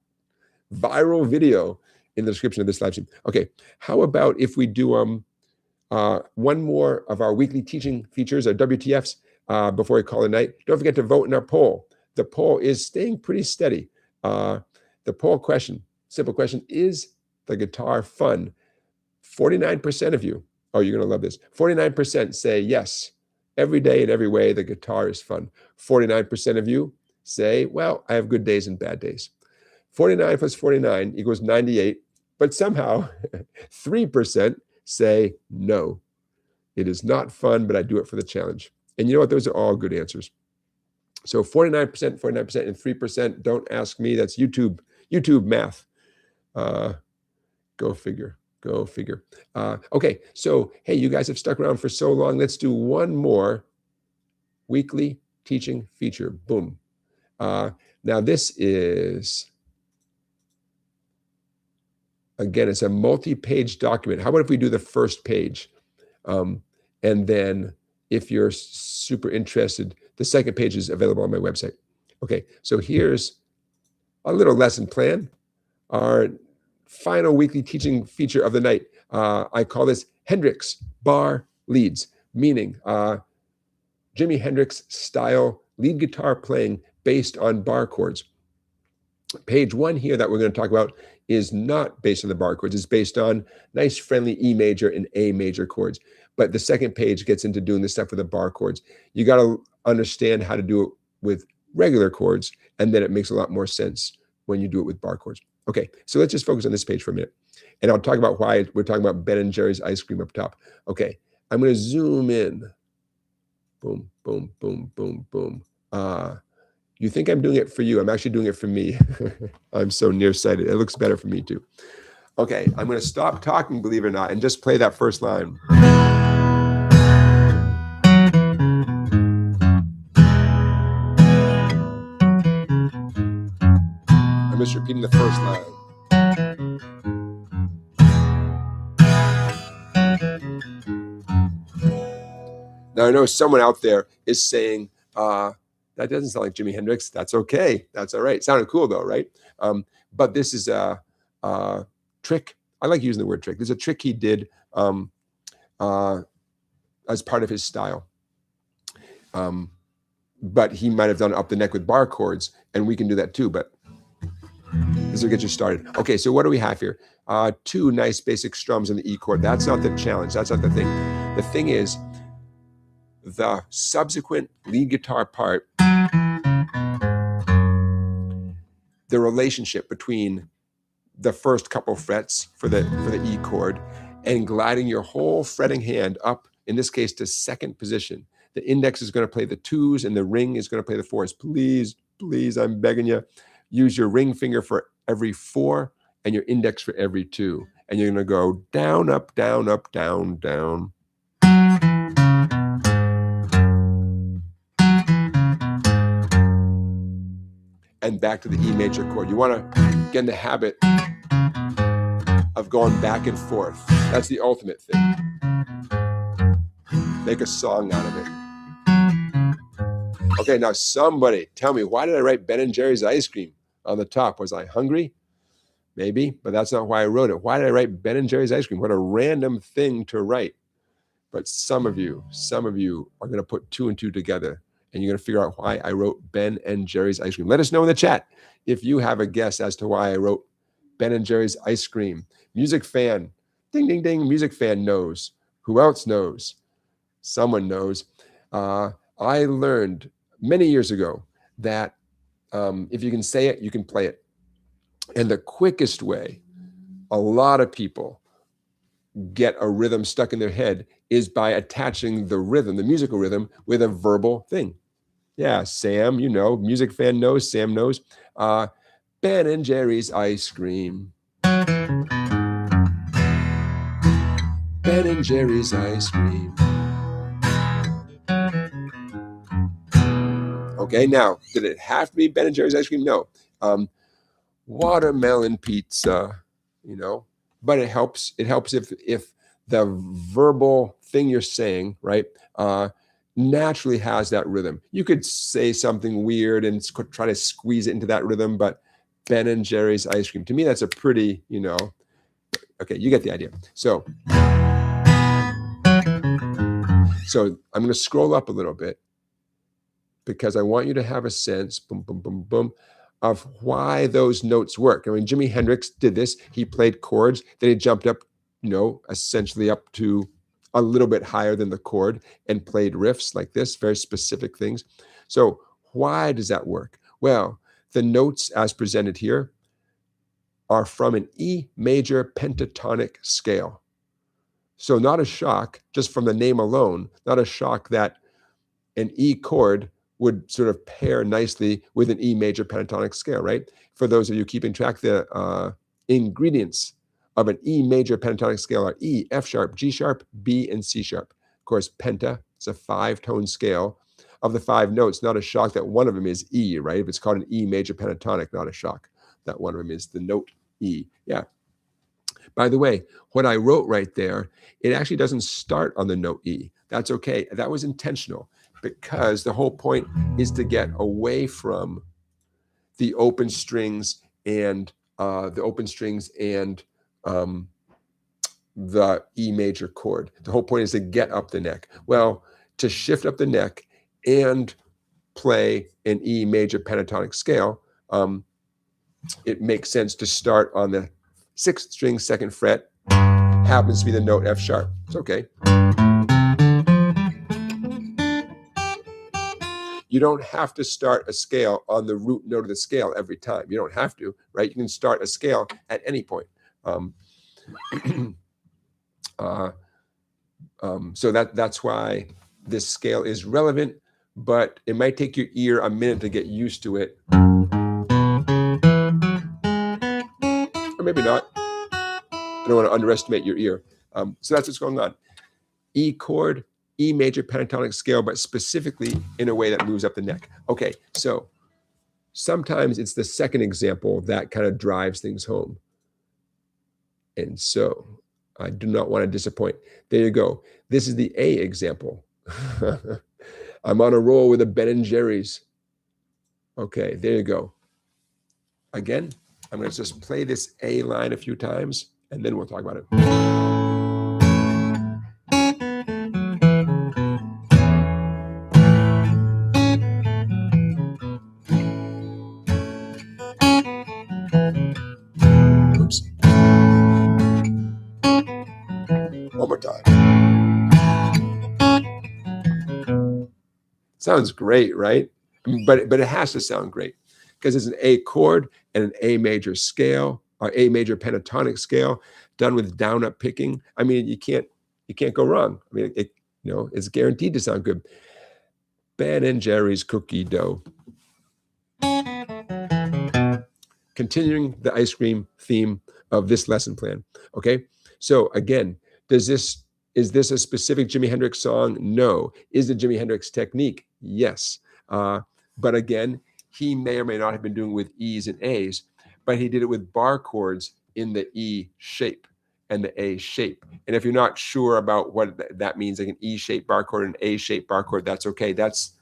viral video in the description of this live stream. Okay, how about if we do one more of our weekly teaching features, our WTFs, before we call it a night. Don't forget to vote in our poll. The poll is staying pretty steady. The poll question, simple question, is the guitar fun? 49% of you, oh, you're going to love this. 49% say yes, every day in every way, the guitar is fun. 49% of you say, well, I have good days and bad days. 49 plus 49 equals 98, but somehow 3% say no. It is not fun, but I do it for the challenge. And you know what? Those are all good answers. So 49%, 49%, and 3%. Don't ask me. That's YouTube math. Go figure. Go figure. Okay, so hey, you guys have stuck around for so long. Let's do one more weekly teaching feature. Boom. Now this is, again, it's a multi-page document. How about if we do the first page? And then if you're super interested, the second page is available on my website. Okay, so here's a little lesson plan. Our final weekly teaching feature of the night. I call this Hendrix Bar Leads, meaning Jimi Hendrix style lead guitar playing based on bar chords. Page 1 here that we're going to talk about is not based on the bar chords. It's based on nice, friendly E major and A major chords. But the second page gets into doing this stuff with the bar chords. You got to understand how to do it with regular chords, and then it makes a lot more sense when you do it with bar chords. Okay, so let's just focus on this page for a minute. And I'll talk about why we're talking about Ben & Jerry's ice cream up top. Okay, I'm going to zoom in. Boom, boom, boom, boom, boom. You think I'm doing it for you. I'm actually doing it for me. I'm so nearsighted. It looks better for me too. Okay, I'm going to stop talking, believe it or not, and just play that first line. I'm just repeating the first line. Now, I know someone out there is saying, that doesn't sound like Jimi Hendrix. That's okay. That's all right. It sounded cool though, right? But this is a trick. I like using the word trick. There's a trick he did as part of his style. But he might have done up the neck with bar chords, and we can do that too, but this will get you started. Okay, so what do we have here? 2 nice basic strums on the E chord. That's not the challenge. That's not the thing. The thing is, the subsequent lead guitar part, the relationship between the first couple frets for the E chord and gliding your whole fretting hand up, in this case, to second position. The index is going to play the 2s and the ring is going to play the 4s. Please, please, I'm begging you, use your ring finger for every 4 and your index for every 2. And you're going to go down, up, down, up, down, down. And back to the E major chord. You want to get in the habit of going back and forth. That's the ultimate thing. Make a song out of it. Okay, now somebody tell me, why did I write Ben & Jerry's ice cream on the top? Was I hungry? Maybe, but that's not why I wrote it. Why did I write Ben & Jerry's ice cream? What a random thing to write. But some of you are going to put 2 and 2 together, and you're going to figure out why I wrote Ben & Jerry's ice cream. Let us know in the chat if you have a guess as to why I wrote Ben & Jerry's ice cream. Music fan, ding, ding, ding, music fan knows. Who else knows? Someone knows. I learned many years ago that if you can say it, you can play it. And the quickest way a lot of people get a rhythm stuck in their head is by attaching the rhythm, the musical rhythm, with a verbal thing. Yeah, Sam, you know, music fan knows, Sam knows. Ben & Jerry's ice cream. Ben & Jerry's ice cream. Okay, now, did it have to be Ben & Jerry's ice cream? No. Watermelon pizza, you know, but it helps if the verbal thing you're saying, right, naturally has that rhythm. You could say something weird and try to squeeze it into that rhythm, but Ben & Jerry's ice cream, to me, that's a pretty, you know, okay, you get the idea. So I'm going to scroll up a little bit because I want you to have a sense, boom, boom, boom, boom, of why those notes work. I mean, Jimi Hendrix did this. He played chords, then he jumped up, you know, essentially up to a little bit higher than the chord and played riffs like this, very specific things. So why does that work? Well, the notes as presented here are from an E major pentatonic scale. So not a shock, just from the name alone, not a shock that an E chord would sort of pair nicely with an E major pentatonic scale, right? For those of you keeping track, the ingredients of an E major pentatonic scale are E, F sharp, G sharp, B, and C sharp. Of course, penta, it's a 5-tone scale. Of the 5 notes, not a shock that one of them is E, right? If it's called an E major pentatonic, not a shock that one of them is the note E. Yeah. By the way, what I wrote right there, it actually doesn't start on the note E. That's okay. That was intentional because the whole point is to get away from the open strings and the E major chord. The whole point is to get up the neck. Well, to shift up the neck and play an E major pentatonic scale, it makes sense to start on the 6th string, 2nd fret, happens to be the note F sharp. It's okay. You don't have to start a scale on the root note of the scale every time. You don't have to, right? You can start a scale at any point. So that's why this scale is relevant, but it might take your ear a minute to get used to it. Or maybe not. I don't want to underestimate your ear. So that's what's going on. E chord, E major pentatonic scale, but specifically in a way that moves up the neck. Okay, so sometimes it's the second example that kind of drives things home. And so I do not want to disappoint. There you go. This is the A example. I'm on a roll with a Ben & Jerry's. Okay, there you go. Again, I'm going to just play this A line a few times, and then we'll talk about it. Oops. One more time. Sounds great, right? But it has to sound great because it's an A chord and an A major scale, or A major pentatonic scale, done with down-up picking. I mean, you can't go wrong. I mean, it's guaranteed to sound good. Ben & Jerry's cookie dough. Continuing the ice cream theme of this lesson plan. Okay, so again, is this a specific Jimi Hendrix song? No. Is it Jimi Hendrix technique? Yes. But again, he may or may not have been doing it with E's and A's, but he did it with bar chords in the E shape and the A shape. And if you're not sure about what that means, like an E shape bar chord and an A shape bar chord, that's okay. That's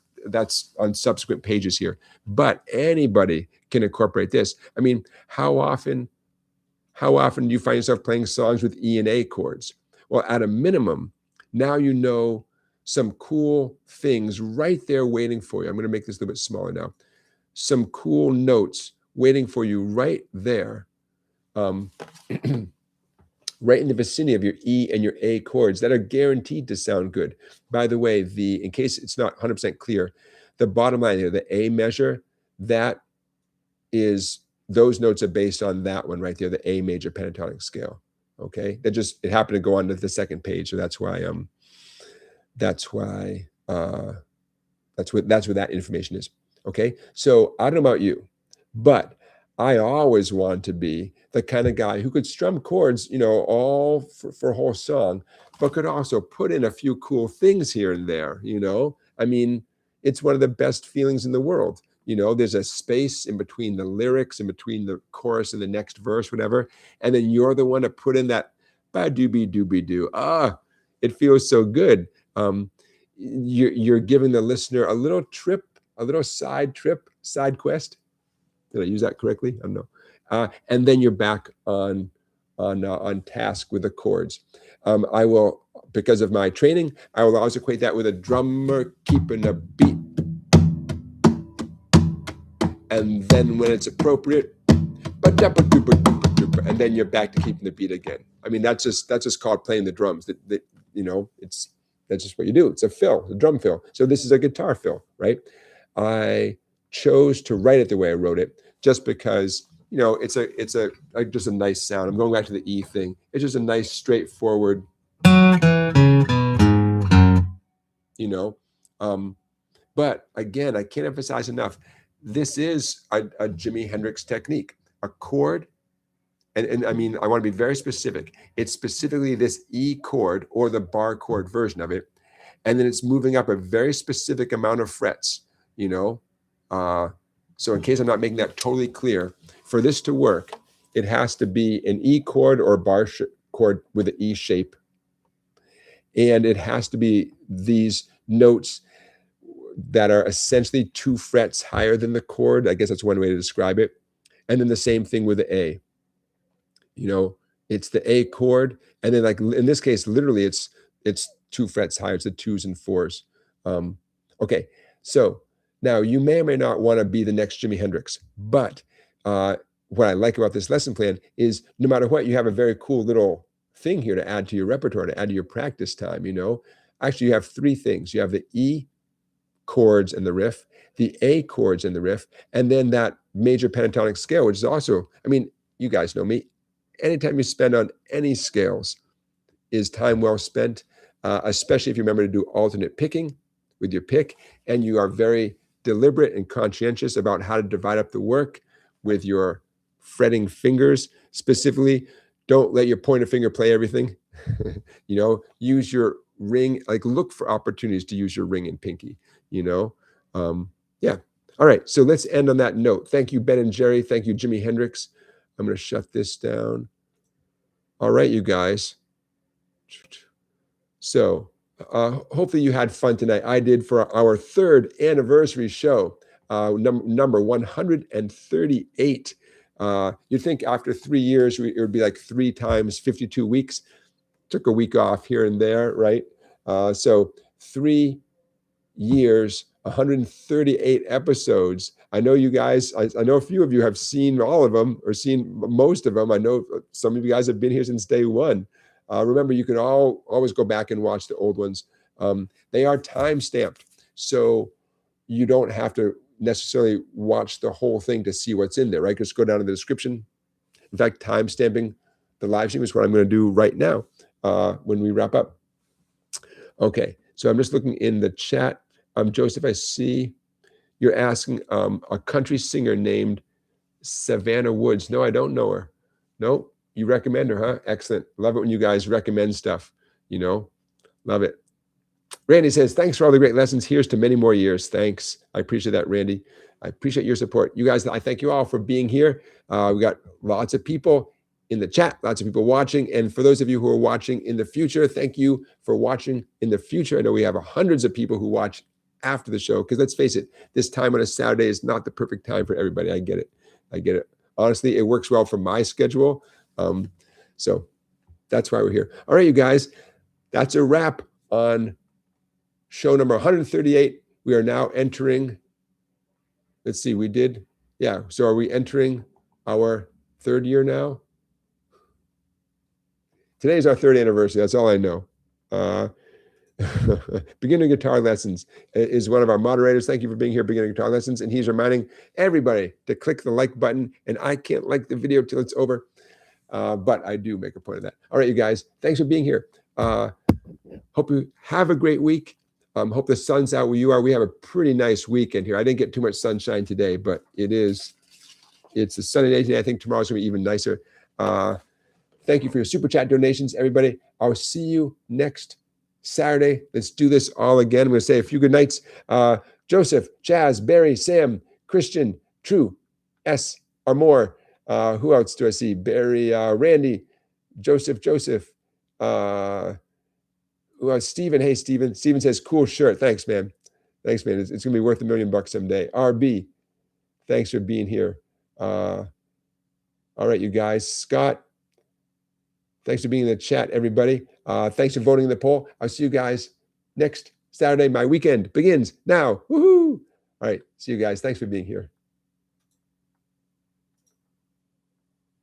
on subsequent pages here. But anybody can incorporate this. I mean, how often do you find yourself playing songs with E and A chords? Well, at a minimum, now you know some cool things right there waiting for you. I'm going to make this a little bit smaller now. Some cool notes waiting for you right there, right in the vicinity of your E and your A chords that are guaranteed to sound good. By the way, in case it's not 100% clear, the bottom line here, the A measure, that is, those notes are based on that one right there, the A major pentatonic scale. Okay, it happened to go on to the second page, so that's where that information is. Okay, so I don't know about you, but I always want to be the kind of guy who could strum chords, all for a whole song, but could also put in a few cool things here and there. I mean, it's one of the best feelings in the world. There's a space in between the lyrics, in between the chorus and the next verse, whatever. And then you're the one to put in that ba-doobie-doobie-doo. It feels so good. You're giving the listener a little trip, a little side quest. Did I use that correctly? I don't know. And then you're back on task with the chords. I will, because of my training, I will always equate that with a drummer keeping a beat. And then when it's appropriate, and then you're back to keeping the beat again. I mean, that's just called playing the drums. That's just what you do. It's a fill, a drum fill. So this is a guitar fill, right? I chose to write it the way I wrote it just because it's just a nice sound. I'm going back to the E thing. It's just a nice straightforward, But again, I can't emphasize enough, this is a Jimi Hendrix technique, a chord. And I mean, I want to be very specific. It's specifically this E chord or the bar chord version of it. And then it's moving up a very specific amount of frets, you know? So in case I'm not making that totally clear, for this to work, it has to be an E chord or bar chord with an E shape. And it has to be these notes that are essentially 2 frets higher than the chord. I guess that's one way to describe it. And then the same thing with the A. You know, it's the A chord, and then like in this case, literally it's 2 frets higher. It's the 2s and 4s. Okay, so now you may or may not want to be the next Jimi Hendrix, but what I like about this lesson plan is no matter what, you have a very cool little thing here to add to your repertoire, to add to your practice time. You know, actually you have 3 things. You have the E chords and the riff, the A chords and the riff, and then that major pentatonic scale, which is also, I mean, you guys know me. Anytime you spend on any scales is time well spent, especially if you remember to do alternate picking with your pick, and you are very deliberate and conscientious about how to divide up the work with your fretting fingers. Specifically, don't let your pointer finger play everything. You know, use your ring, like look for opportunities to use your ring and pinky, you know? Yeah. All right, so let's end on that note. Thank you, Ben and Jerry. Thank you, Jimi Hendrix. I'm going to shut this down. All right, you guys. So hopefully you had fun tonight. I did for our 3rd anniversary show, number 138. You'd think after 3 years, it would be like 3 times 52 weeks. Took a week off here and there, right? So 3 years, 138 episodes. I know you guys, I know a few of you have seen all of them or seen most of them. I know some of you guys have been here since day one. Remember, you can always go back and watch the old ones. They are time-stamped, so you don't have to necessarily watch the whole thing to see what's in there, right? Just go down to the description. In fact, time-stamping the live stream is what I'm going to do right now when we wrap up. Okay, so I'm just looking in the chat. Joseph, I see you're asking a country singer named Savannah Woods. No, I don't know her. No, you recommend her, huh? Excellent. Love it when you guys recommend stuff, you know, love it. Randy says, thanks for all the great lessons. Here's to many more years. Thanks. I appreciate that, Randy. I appreciate your support. You guys, I thank you all for being here. We got lots of people in the chat, lots of people watching. And for those of you who are watching in the future, thank you for watching in the future. I know we have hundreds of people who watch after the show, because let's face it, this time on a Saturday is not the perfect time for everybody. I get it. I get it. Honestly, it works well for my schedule. So that's why we're here. All right, you guys, that's a wrap on show number 138. We are now entering, let's see, we did, yeah. So are we entering our 3rd year now? Today is our 3rd anniversary. That's all I know. Beginner Guitar Lessons is one of our moderators. Thank you for being here, Beginner Guitar Lessons. And he's reminding everybody to click the like button. And I can't like the video till it's over. But I do make a point of that. All right, you guys, thanks for being here. Hope you have a great week. Hope the sun's out where you are. We have a pretty nice weekend here. I didn't get too much sunshine today, but it's a sunny day today. I think tomorrow's gonna be even nicer. Thank you for your super chat donations, everybody. I'll see you next Saturday. Let's do this all again. I'm gonna say a few good nights. Joseph, Chaz, Barry, Sam, Christian, True, S, or more. Who else do I see? Barry, Randy, Joseph, who else? Steven, hey, Steven. Steven says, cool shirt. Thanks, man. Thanks, man. It's going to be worth $1 million someday. RB, thanks for being here. All right, you guys. Scott, thanks for being in the chat, everybody. Thanks for voting in the poll. I'll see you guys next Saturday. My weekend begins now. Woohoo! All right, see you guys. Thanks for being here.